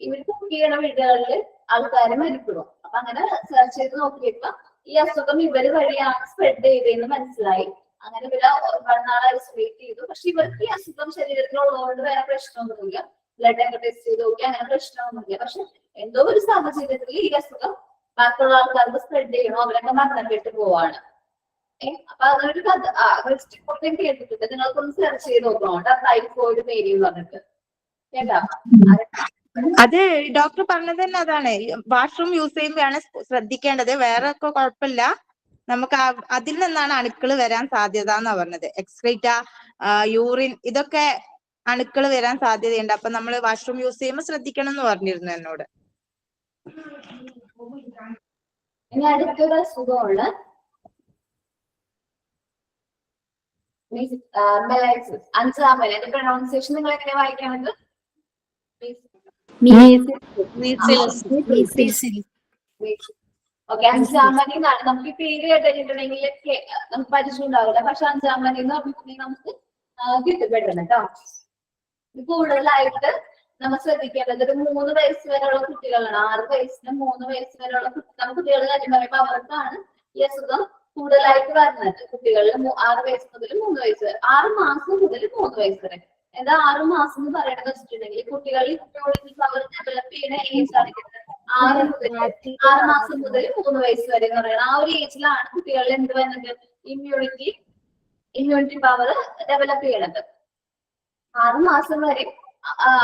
ഇവർ കുക്ക് ചെയ്യണ വീടുകളിൽ ആൾക്കാരെ മരിക്കണം. അപ്പൊ അങ്ങനെ സെർച്ച് ചെയ്ത് നോക്കിയപ്പോ ഈ അസുഖം ഇവര് വഴിയാണ് സ്പ്രെഡ് ചെയ്തതെന്ന് മനസ്സിലായി. അങ്ങനെ ഇവര് ഒരുപാട് നാൾ ഐസൊലേറ്റ് ചെയ്തു. പക്ഷെ ഇവർക്ക് ഈ അസുഖം ശരീരത്തിലുള്ളതുകൊണ്ട് വേറെ പ്രശ്നമൊന്നുമില്ല. ബ്ലഡ് ഒക്കെ ടെസ്റ്റ് ചെയ്ത് നോക്കി, അങ്ങനെ പ്രശ്നമൊന്നുമില്ല. പക്ഷെ എന്തോ ഒരു സാഹചര്യത്തിൽ ഈ അസുഖം ബാക്കിയുള്ള ആൾക്കാർക്ക് സ്പ്രെഡ് ചെയ്യണോ, അവരൊക്കെ മരണപ്പെട്ട് പോവാണ്. അപ്പൊ അതൊരു കഥ ഞാൻ കേട്ടിട്ടുണ്ട്. നിങ്ങൾക്കൊന്ന് സെർച്ച് ചെയ്ത് നോക്കണോട്ടോ, ടൈഫോയിഡ് മേരി എന്ന് പറഞ്ഞിട്ട് കേട്ടാ. അത് ഡോക്ടർ പറഞ്ഞത് തന്നെ അതാണ്, വാഷ്റൂം യൂസ് ചെയ്യുമ്പോഴാണ് ശ്രദ്ധിക്കേണ്ടത്. വേറെ ഒക്കെ കുഴപ്പമില്ല, നമുക്ക് അതിൽ നിന്നാണ് അണുക്കൾ വരാൻ സാധ്യത എന്നാ പറഞ്ഞത്. എക്സ്ക്രീറ്റ, യൂറിൻ, ഇതൊക്കെ അണുക്കൾ വരാൻ സാധ്യതയുണ്ട്. അപ്പൊ നമ്മൾ വാഷ്റൂം യൂസ് ചെയ്യുമ്പോൾ ശ്രദ്ധിക്കണം എന്ന് പറഞ്ഞിരുന്നു എന്നോട്. ഇനി അടുത്തൊരു അസുഖമാണ് മെലൈസിസ്. 5-ാം എന്റെ പ്രൊനൗൺസിയേഷൻ നിങ്ങൾ എങ്ങനെ വായിക്കണത്? ഓക്കെ, അഞ്ചാം മണി എന്നാണ് നമുക്ക് പേര് കേട്ടിട്ടുണ്ടെങ്കിൽ നമുക്ക് പരിചയം ഉണ്ടാവില്ല. പക്ഷെ അഞ്ചാം മണി എന്ന് പറഞ്ഞിട്ടുണ്ടെങ്കിൽ നമുക്ക് കിട്ടും പെട്ടെന്ന് കേട്ടോ. കൂടുതലായിട്ട് നമ്മൾ ശ്രദ്ധിക്കേണ്ടത് ഒരു 3 വയസ്സ് വരെയുള്ള കുട്ടികളാണ്. 6 വയസ്സിനും 3 വയസ്സ് വരെയുള്ള കുട്ടികൾ കാര്യം പറയുമ്പോൾ അവർക്കാണ് ഈ അസുഖം കൂടുതലായിട്ട് വരുന്നത്. കുട്ടികളിൽ 6 വയസ്സ് മുതൽ 3 വയസ്സ് വരെ, 6 മാസം മുതൽ 3 വയസ്സ് വരെ. എന്താ 6 മാസം എന്ന് പറയണത് വെച്ചിട്ടുണ്ടെങ്കിൽ കുട്ടികളിൽ അവർ ഡെവലപ്പ് ചെയ്യുന്ന ഏജ് ആണ് 6 മാസം മുതൽ 3 വയസ്സ് വരെ എന്ന് പറയുന്നത്. ആ ഒരു ഏജിലാണ് കുട്ടികളിൽ എന്ത് വരുന്നത്, ഇമ്മ്യൂണിറ്റി പവർ ഡെവലപ്പ് ചെയ്യണത്. 6 മാസം വരെ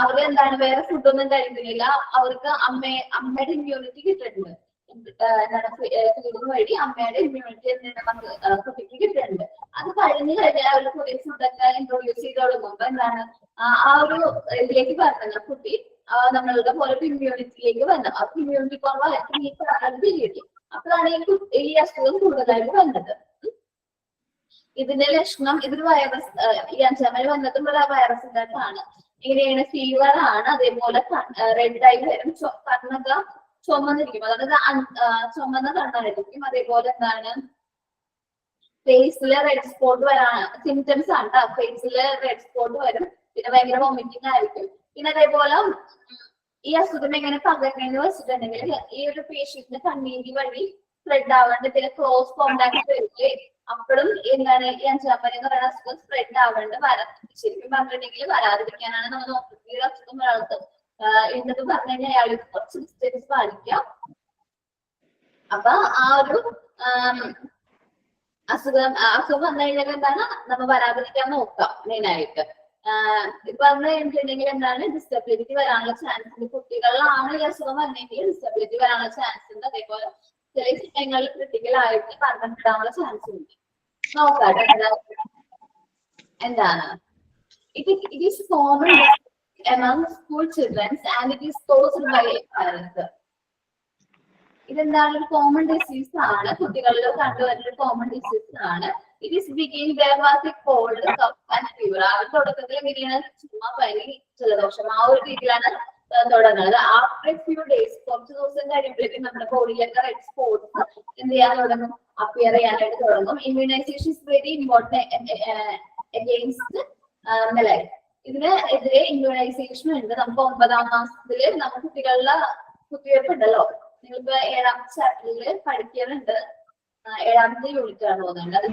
അവര് എന്താണ് വേറെ ഫുഡൊന്നും കഴിക്കുന്നില്ല. അവർക്ക് അമ്മയുടെ ഇമ്മ്യൂണിറ്റി കിട്ടുന്നുണ്ട്. എന്താണ് ഫീഡിങ് വഴി അമ്മയുടെ ഇമ്മ്യൂണിറ്റി കുട്ടിക്ക് കിട്ടുന്നുണ്ട്. അത് കഴിഞ്ഞ് കഴിഞ്ഞാൽ അവർ പുതിയ ഫുഡൊക്കെ ഇൻട്രൊഡ്യൂസ് ചെയ്ത് തുടങ്ങുമ്പോ എന്താണ് ആ ഒരു ഇതിലേക്ക് വരുന്നത് കുട്ടി നമ്മളുടെ പോലെ ഇമ്മ്യൂണിറ്റിയിലേക്ക് വരുന്നത്. അപ്പൊ ഇമ്മ്യൂണിറ്റി കുറവായിരിക്കും ഈ പീരീഡ്. അപ്പോഴാണ് ഈ അസുഖം കൂടുതലായിട്ട് വന്നത്. ഇതിന്റെ ലക്ഷണം ഇതൊരു വൈറസ്, ഈ 5-ാം മണി വന്നിട്ടുള്ള വൈറസിന്റെ ആണ്. ഇങ്ങനെയാണ്, ഫീവർ ആണ്, അതേപോലെ റെഡ് ആയി വരും, കണ്ണൊക്കെ ചുമന്നിരിക്കും, അതായത് ചുമന്ന കണ്ണായിരിക്കും. അതേപോലെ എന്താണ് ഫേസില് റെഡ് സ്പോട്ട് വരാണ് സിംറ്റംസ് ആണ്. ഫേസില് റെഡ് സ്പോട്ട് വരും, പിന്നെ ഭയങ്കര വോമിറ്റിംഗ് ആയിരിക്കും. പിന്നെ അതേപോലെ ഈ അസുഖം എങ്ങനെ പകരുന്നതെന്ന് വെച്ചിട്ടുണ്ടെങ്കിൽ ഈ ഒരു പേഷ്യന്റിന് കണ്ണീരി വഴി സ്പ്രെഡ് ആവാണ്ട് പിന്നെ ക്ലോസ് കോണ്ടാക്ട് വരില്ലേ, അപ്പോഴും എന്താണ് ഈ 5-ാം മണി എന്ന് പറയുന്ന അസുഖം സ്പ്രെഡ് ആവാണ്ട് ശരിക്കും പറഞ്ഞിട്ടുണ്ടെങ്കിൽ വരാതിരിക്കാനാണ് നമ്മൾ നോക്കുന്നത്. ഈ അസുഖം ഒരാൾക്ക് ഉണ്ടെന്ന് പറഞ്ഞു കഴിഞ്ഞാൽ അയാൾക്ക് കുറച്ച് ഡിസ്റ്റൻസ് പാലിക്കാം. അപ്പൊ ആ ഒരു അസുഖം വന്നു കഴിഞ്ഞാൽ എന്താണ് നമ്മൾ വരാതിരിക്കാൻ നോക്കാം മെയിനായിട്ട്. ഇപ്പൊ വന്നു കഴിഞ്ഞിട്ടുണ്ടെങ്കിൽ എന്താണ് ഡിസബിലിറ്റി വരാനുള്ള ചാൻസ് ഉണ്ട്. കുട്ടികളിലാണ് ഈ അസുഖം വന്നെങ്കിൽ ഡിസബിലിറ്റി വരാനുള്ള ചാൻസ് ഉണ്ട്. അതേപോലെ ചില സമയങ്ങളിൽ ക്രിട്ടിക്കൽ ആയിട്ട് കണ്ടിടാനുള്ള ചാൻസ് ഉണ്ട്. നോക്കാം എന്താണ് it is common among school children and it is caused by parents. ഇതെന്താണ് ഒരു കോമൺ ഡിസീസ് ആണ്, കുട്ടികളിൽ കണ്ടുവരുന്ന ഒരു കോമൺ ഡിസീസ് ആണ്. It is begin there was a cold, cough and fever. ആ ഒരു തുടക്കത്തിൽ എങ്ങനെയാണ് ചുമ, പനി, ജലദോഷം, ആ ഒരു രീതിയിലാണ് തുടങ്ങുന്നത്. ആഫ്റ്റർ ഫ്യൂ ഡേയ്സ്, കുറച്ച് ദിവസം കഴിയുമ്പോഴേക്കും നമ്മുടെ ബോഡിയിലൊക്കെ റെഡ് സ്പോട്സ് എന്ത് ചെയ്യാൻ തുടങ്ങും, അപ്പിയർ ചെയ്യാനായിട്ട് തുടങ്ങും. Immunisation is very important against മെലൈറ്റ്. ഇതിനെതിരെ ഇമ്മ്യൂണൈസേഷൻ ഉണ്ട്. നമുക്ക് 9-ാം മാസത്തില് നമ്മുടെ കുട്ടികളിലെ കുത്തിവയ്പ്പ് ഉണ്ടല്ലോ. നിങ്ങളിപ്പോ 7ാമത്തെ ചാപ്റ്ററില് പഠിക്കാറുണ്ട്, 7ാമത്തെ യൂണിറ്റ് ആണ് തോന്നുന്നുണ്ട്. അത്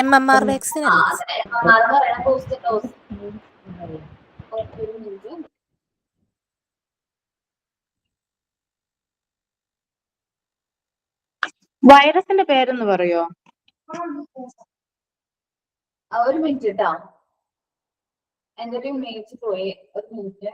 MMR വാക്സിൻ അല്ലേ? പറയുന്ന ബൂസ്റ്റർ ഡോസ്. വൈറസിന്റെ പേരൊന്ന് പറയോ? ഒരു മിനിറ്റ് കേട്ടോ, എന്റെ ഒരു ഇമേജ് പോയി, ഒരു മിനിറ്റ്.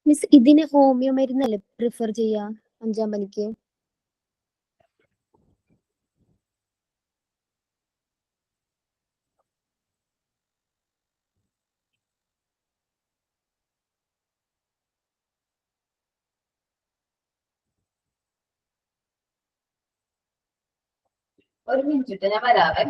മിസ്, ഇതിന് ഹോമിയോ മരുന്നല്ലേ പ്രിഫർ ചെയ്യാ 5-ാം പനിക്ക്? ഒരു മിനിറ്റ് ഞാൻ വരാവേ.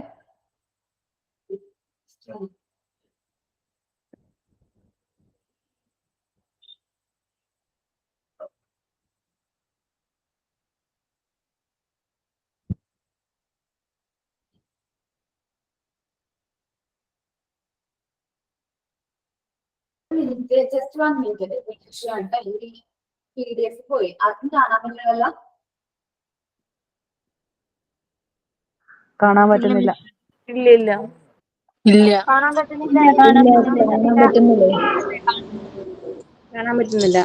Just 1 minute. PDF പോയി, അതും കാണാൻ പറ്റില്ല. കാണാൻ പറ്റുന്നില്ല. ഇല്ല ഇല്ല ഇല്ല, കാണാൻ പറ്റുന്നില്ല. കാണാൻ പറ്റുന്നില്ല.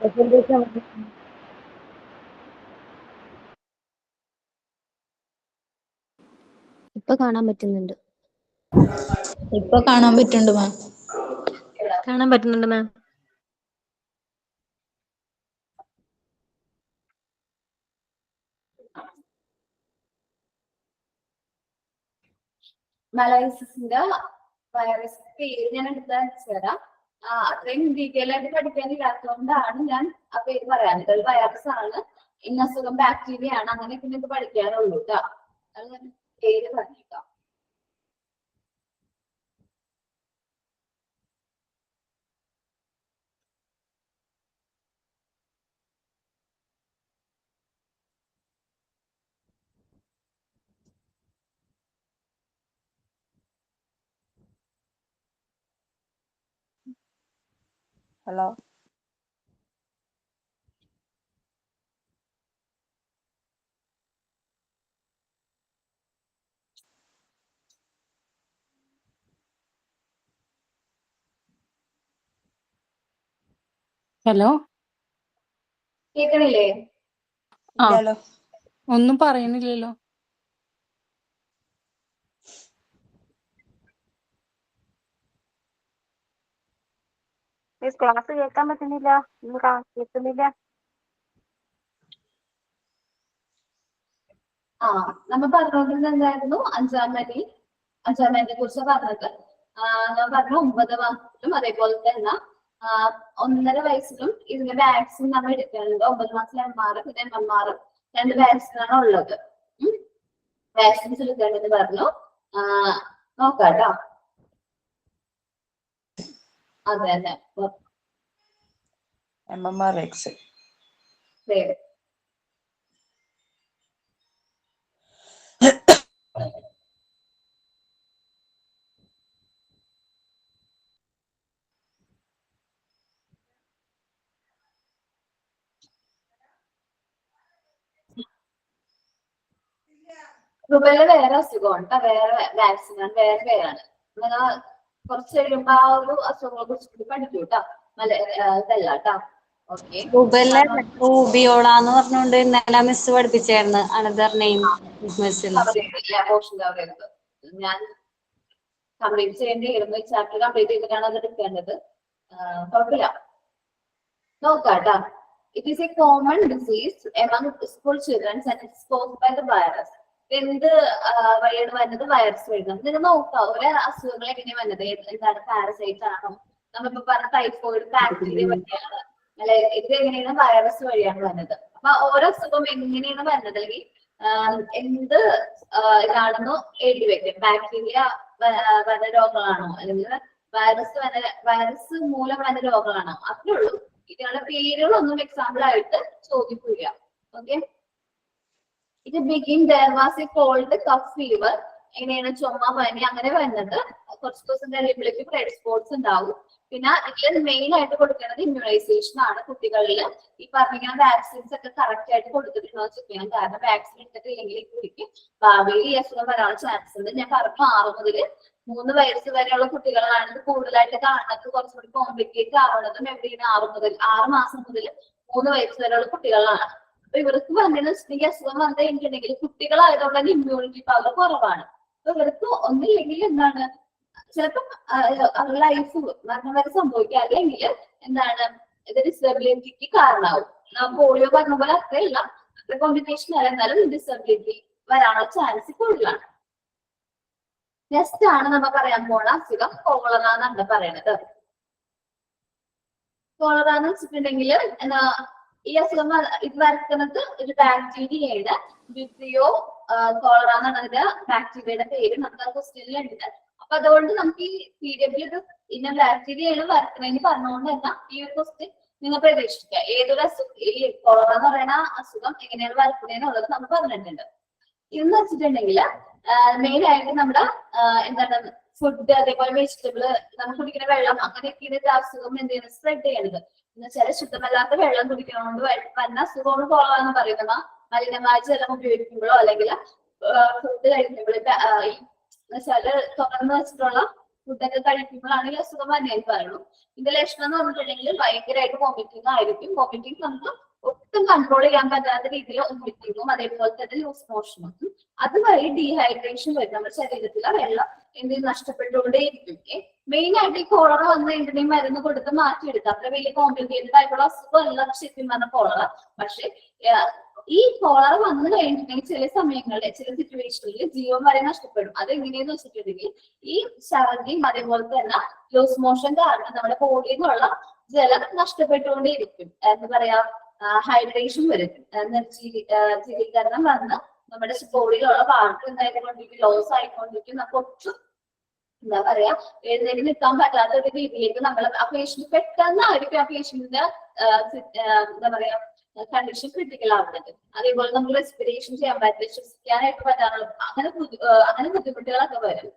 ഇപ്പൊ കാണാൻ പറ്റുന്നുണ്ട്. ഇപ്പൊ കാണാൻ പറ്റുന്നുണ്ട് മാം. കാണാൻ പറ്റുന്നുണ്ട് മാം. മലൈസിന്റെ വൈറസ് പേര് ഞാൻ എടുത്ത് തരാം. അത്രയും ഡീറ്റെയിൽ ആയിട്ട് പഠിക്കാനില്ലാത്തതുകൊണ്ടാണ് ഞാൻ ആ പേര് പറയാനിത്. ഒരു വൈറസ് ആണ്, ഇന്ന അസുഖം ബാക്ടീരിയ ആണ്, അങ്ങനെയൊക്കെ നിങ്ങൾക്ക് പഠിക്കാനുള്ളൂ കേട്ടോ. അത് ഞാൻ പേര് പറഞ്ഞേക്കാം. ഹലോ. ഹലോ. കേൾക്കണില്ലേ? ഇല്ലല്ലോ. ഒന്നും പറയണില്ലല്ലോ. ക്ലാസ് കേൾക്കാൻ പറ്റുന്നില്ല. കേൾക്കുന്നില്ല. നമ്മൾ പറഞ്ഞുകൊണ്ടിരുന്നത് എന്തായിരുന്നു? അഞ്ചാം മണിയെ കുറിച്ച് പറഞ്ഞത്. ഞാൻ പറഞ്ഞു 9 മാസത്തിലും അതേപോലെ തന്നെ 1.5 വയസ്സിലും ഇതിന്റെ വാക്സിൻ നമ്മൾ എടുക്കാറുണ്ട്. 9 മാസത്തിലെ MR പിന്നെ MMR 2 വാക്സിനാണ് ഉള്ളത്. വാക്സിൻസ് എടുക്കേണ്ടത് പറഞ്ഞു. നോക്കാട്ടോ. അതെ തന്നെ MMR X. ശരി. റുബെല്ല വേറെ അസുഖമാണ്, വേറെ വാക്സിനാണ്, വേറെ പേരാണ്. അങ്ങനെ കുറച്ച് കഴിയുമ്പോ ആ ഒരു അസുഖങ്ങളെ കുറിച്ച് പഠിക്കും കേട്ടോ. ഇതല്ല കേട്ടോ. ഓക്കെ. റൂബിയോളാന്ന് പറഞ്ഞുകൊണ്ട് ഇന്നലെ മിസ് പഠിപ്പിച്ചായിരുന്നു. അനദർ നെയിം പോർഷൻ കവർ ചെയ്തത് ഞാൻ കംപ്ലീറ്റ് ചെയ്യേണ്ടിയിരുന്നു. ചാപ്റ്റർ കംപ്ലീറ്റ് ചെയ്തിട്ടാണ് അത് എടുക്കേണ്ടത്. കുഴപ്പമില്ല, നോക്കാട്ടോ. It is a common disease among school childrens and it's caused by the virus. എന്ത് വഴിയാണ് വരുന്നത്? വൈറസ് വരുന്നത്. നിങ്ങൾ നോക്കാം ഓരോ അസുഖങ്ങൾ എങ്ങനെയാണ് വരുന്നത്. എന്താണ്? പാരസൈറ്റ് ആണോ? നമ്മളിപ്പോ പറഞ്ഞ ടൈഫോയിഡ് ബാക്ടീരിയ വഴിയാണ്, അല്ലെ? ഇത് എങ്ങനെയാണ്? വൈറസ് വഴിയാണ് വരുന്നത്. അപ്പൊ ഓരോ അസുഖം എങ്ങനെയാണ് വരുന്നത്, അല്ലെങ്കിൽ എന്ത് ഇതാണെന്നോ എഴുതി വെക്കും. ബാക്ടീരിയ വന്ന രോഗങ്ങളാണോ, അല്ലെങ്കിൽ വൈറസ് മൂലം വന്ന രോഗങ്ങളാണോ? അത്രേ ഉള്ളൂ. ഇതിനുള്ള പേരുകളൊന്നും എക്സാമ്പിൾ ആയിട്ട് ചോദിക്കില്ല. ഓക്കെ. ഇത് begin there was a cold cough fever. എങ്ങനെയാണ്? ചുമ, പനി അങ്ങനെ വരുന്നത്. കുറച്ച് ദിവസം കഴിയുമ്പോഴേക്കും റെഡ് സ്പോട്സ് ഉണ്ടാവും. പിന്നെ ഇതിൽ മെയിൻ ആയിട്ട് കൊടുക്കുന്നത് ഇമ്മ്യൂണൈസേഷൻ ആണ്. കുട്ടികളിൽ ഈ പറഞ്ഞ വാക്സിൻസ് ഒക്കെ കറക്റ്റ് ആയിട്ട് കൊടുത്തിട്ടുണ്ടോ ചോദിക്കണം. കാരണം വാക്സിൻ എടുത്തിട്ടില്ലെങ്കിൽ കുട്ടിക്ക് ഭാവിയിൽ ഈ അസുഖം വരാനുള്ള ചാൻസ് ഉണ്ട്. ഞാൻ പറഞ്ഞു 6 മുതൽ 3 വയസ്സ് വരെയുള്ള കുട്ടികളാണ് ഇത് കൂടുതലായിട്ട് കാണുന്നത്. കുറച്ചുകൂടി കോംപ്ലിക്കേറ്റ് ആവുന്നതും എവിടെയാണ്? 6 മാസം മുതൽ 3 വയസ്സ് വരെയുള്ള കുട്ടികളാണ്. അപ്പൊ ഇവർക്ക് വന്നതെന്ന് വെച്ചിട്ടുണ്ടെങ്കിൽ അസുഖം വന്നു കഴിഞ്ഞിട്ടുണ്ടെങ്കിൽ കുട്ടികളായതുകൊണ്ട് തന്നെ ഇമ്മ്യൂണിറ്റി പവർ കുറവാണ്. അപ്പൊ ഇവർക്ക് ഒന്നില്ലെങ്കിൽ എന്താണ്, ചിലപ്പം ലൈഫ് മരണം വരെ സംഭവിക്കുക, അല്ലെങ്കിൽ എന്താണ്, ഇത് ഡിസബിലിറ്റിക്ക് കാരണമാവും. പോളിയോ പറഞ്ഞ പോലെ അത്രയല്ല, അത്ര കോംപ്ലിക്കേഷൻ അല്ല, എന്നാലും ഡിസബിലിറ്റി വരാനുള്ള ചാൻസ് കൂടുതലാണ്. നെക്സ്റ്റ് ആണ് നമ്മൾ പറയാൻ പോണ അസുഖം കോളറ എന്നാണ് പറയണത്. കോളറ എന്ന് വെച്ചിട്ടുണ്ടെങ്കിൽ എന്താ, ഈ അസുഖം ഇത് വരുത്തുന്നത് ഒരു ബാക്ടീരിയയുടെ വിബ്രിയോ കോളറ എന്നാണ് അതിന്റെ ബാക്ടീരിയയുടെ പേര്. നമുക്ക് ആ ക്വസ്റ്റ്യനിലുണ്ട്. അപ്പൊ അതുകൊണ്ട് നമുക്ക് ഈ പീരിയഡിൽ ഇത് ഇന്ന ബാക്ടീരിയയാണ് വരുത്തുന്നതെന്ന് പറഞ്ഞുകൊണ്ട് തന്നെ ഈ ഒരു ക്വസ്റ്റ്യൻ നിങ്ങൾ പ്രതീക്ഷിക്കുക. ഏതൊരു അസുഖം, ഈ കോളറ എന്ന് പറയുന്ന അസുഖം എങ്ങനെയാണ് വരുത്തുന്നതെന്നുള്ളത് നമ്മൾ പറഞ്ഞിട്ടുണ്ട്. ഇതെന്ന് വെച്ചിട്ടുണ്ടെങ്കിൽ മെയിൻ ആയിട്ട് നമ്മുടെ എന്താണ് ഫുഡ്, അതേപോലെ വെജിറ്റബിള്, നമ്മൾ കുടിക്കുന്ന വെള്ളം, അങ്ങനെയൊക്കെയാണ് ഇത് അസുഖം എന്ത് ചെയ്യുന്നത്, സ്പ്രെഡ് ചെയ്യണത്. എന്നുവെച്ചാൽ ശുദ്ധമല്ലാത്ത വെള്ളം കുടിക്കണോണ്ട് വന്ന അസുഖമാണ് കോളറ എന്ന് പറയുന്നത്. മലിനമായ ജലം ഉപയോഗിക്കുമ്പോഴോ അല്ലെങ്കിൽ ഫുഡ് കഴിക്കുമ്പോഴോ, ഈ എന്നുവെച്ചാല് തുറന്നു വെച്ചിട്ടുള്ള ഫുഡൊക്കെ കഴിക്കുമ്പോഴാണ് ഈ അസുഖം വന്നേന്ന് പറയുള്ളൂ. ഇതിന്റെ ലക്ഷണം എന്ന് പറഞ്ഞിട്ടുണ്ടെങ്കിൽ ഭയങ്കരമായിട്ട് വോമിറ്റിംഗ് ആയിരിക്കും. വോമിറ്റിംഗ് നമുക്ക് ഒട്ടും കൺട്രോൾ ചെയ്യാൻ പറ്റാത്ത രീതിയിൽ വോമിറ്റിങ്ങും അതേപോലെ തന്നെ ലൂസ് മോഷനും. അതുവഴി ഡീഹൈഡ്രേഷൻ വരും. നമ്മുടെ ശരീരത്തിലെ വെള്ളം എന്തെങ്കിലും നഷ്ടപ്പെട്ടുകൊണ്ടേയിരിക്കും. മെയിൻ ആയിട്ട് ഈ കോളറ വന്ന് എന്തിനേയും മരുന്ന് കൊടുത്ത് മാറ്റിയെടുക്കുക. അത്ര വലിയ കോംപ്ലിക്കേറ്റഡ് ആയിട്ടുള്ള അസുഖമല്ല ശരിക്കും പറഞ്ഞ കോളറ. പക്ഷെ ഈ കോളറ വന്നു കഴിഞ്ഞിട്ടുണ്ടെങ്കിൽ ചില സമയങ്ങളിൽ ചില സിറ്റുവേഷനിൽ ജീവൻ വരെ നഷ്ടപ്പെടും. അതെങ്ങനെയെന്ന് വെച്ചിട്ടുണ്ടെങ്കിൽ ഈ ഛർദിയും അതേപോലെ തന്നെ ലൂസ് മോഷൻ കാരണം നമ്മുടെ ബോഡിയിൽ നിന്നുള്ള ജലം നഷ്ടപ്പെട്ടുകൊണ്ടേയിരിക്കും. എന്താ പറയാ, ഹൈഡ്രേഷൻ വരും. ജലീകരണം വന്ന് നമ്മുടെ ബോഡിയിലുള്ള വാട്ടർ എന്തായിക്കൊണ്ടിരിക്കും, ലോസ് ആയിക്കൊണ്ടിരിക്കും. നമുക്ക് ഒട്ടും എന്താ പറയാ എഴുന്നേറ്റ് നിൽക്കാൻ പറ്റാത്ത ഒരു രീതിയിലേക്ക് നമ്മൾ ആ പേഷ്യന്റ് പെട്ടെന്നായിരിക്കും ആ പേഷ്യന്റിന്റെ എന്താ പറയാ കണ്ടീഷൻ ക്രിട്ടിക്കൽ ആവുന്നത്. അതേപോലെ നമുക്ക് റെസ്പിറേഷൻ ചെയ്യാൻ പറ്റില്ല, ശ്വസിക്കാനായിട്ട് പറ്റാനുള്ള അങ്ങനെ ബുദ്ധിമുട്ടുകളൊക്കെ വരും.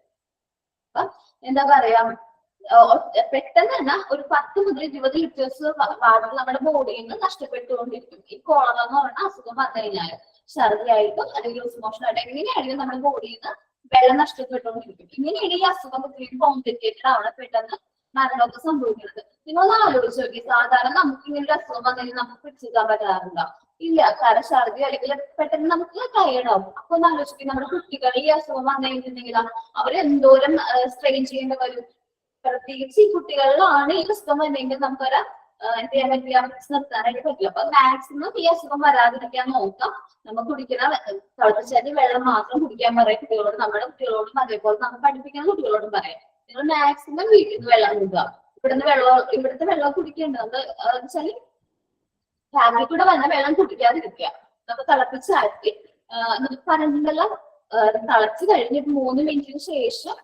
അപ്പൊ എന്താ പറയാ പെട്ടെന്ന് തന്നെ ഒരു 10 മുതൽ 20 ലിറ്റേഴ്സ് വാട്ടർ നമ്മുടെ ബോഡിയിൽ നിന്ന് നഷ്ടപ്പെട്ടുകൊണ്ടിരിക്കും. ഈ കോളറ എന്ന് പറയുന്ന അസുഖം വന്നു കഴിഞ്ഞാൽ ഛർദിയായിട്ടും അല്ലെങ്കിൽ ലൂസ് മോഷൻ ആയിട്ടും എങ്ങനെയാണെങ്കിലും നമ്മുടെ ബോഡിയിൽ നിന്ന് വെള്ളം നഷ്ടപ്പെട്ടുകൊണ്ടിരിക്കും. ഇങ്ങനെയാണ് ഈ അസുഖം ഒത്തിരി കോംപ്ലിക്കേറ്റഡ് ആണ്, പെട്ടെന്ന് മരണമൊക്കെ സംഭവിക്കുന്നത്. നിങ്ങളൊന്ന് ആലോചിച്ച് നോക്കി, സാധാരണ നമുക്ക് ഇങ്ങനെ ഒരു അസുഖം വന്നെങ്കിൽ നമുക്ക് പിടിച്ചെടുക്കാൻ പറ്റാറുണ്ടോ? ഇല്ല. കാരണം ഛർദി അല്ലെങ്കിൽ പെട്ടെന്ന് നമുക്ക് ടയേർഡാവും. അപ്പൊ ഒന്ന് ആലോചിക്കും, നമ്മുടെ കുട്ടികൾ ഈ അസുഖം വന്നു കഴിഞ്ഞിട്ടുണ്ടെങ്കിൽ അവർ എന്തോരം സ്ട്രെയിൻ ചെയ്യേണ്ടി വരും. പ്രത്യേകിച്ച് ഈ കുട്ടികളിലാണ് ഈ അസുഖം വന്നെങ്കിൽ നമുക്കൊരു എന്ത് ചെയ്യാൻ പറ്റില്ല, നിർത്താനായിട്ട് പറ്റില്ല. അപ്പൊ മാക്സിമം ഈ അസുഖം വരാതിരിക്കാൻ നോക്കാം. നമ്മൾ കുടിക്കുന്ന തിളപ്പിച്ചാൽ വെള്ളം മാത്രം കുടിക്കാൻ പറയാം കുട്ടികളോട്. നമ്മുടെ കുട്ടികളോടും അതേപോലെ നമ്മൾ പഠിപ്പിക്കുന്ന കുട്ടികളോടും പറയാം, നിങ്ങൾ മാക്സിമം വീട്ടിൽ നിന്ന് വെള്ളം കുടിക്കുക. ഇവിടുത്തെ വെള്ളം കുടിക്കേണ്ടത് വെച്ചാല് ഫാമിലി കൂടെ വന്ന വെള്ളം കുടിക്കാതിരിക്കുക. നമ്മൾ തിളപ്പിച്ചാക്കി പറഞ്ഞിട്ടുണ്ടല്ലോ, തിളച്ച് കഴിഞ്ഞിട്ട് 3 മിനിറ്റിന് ശേഷം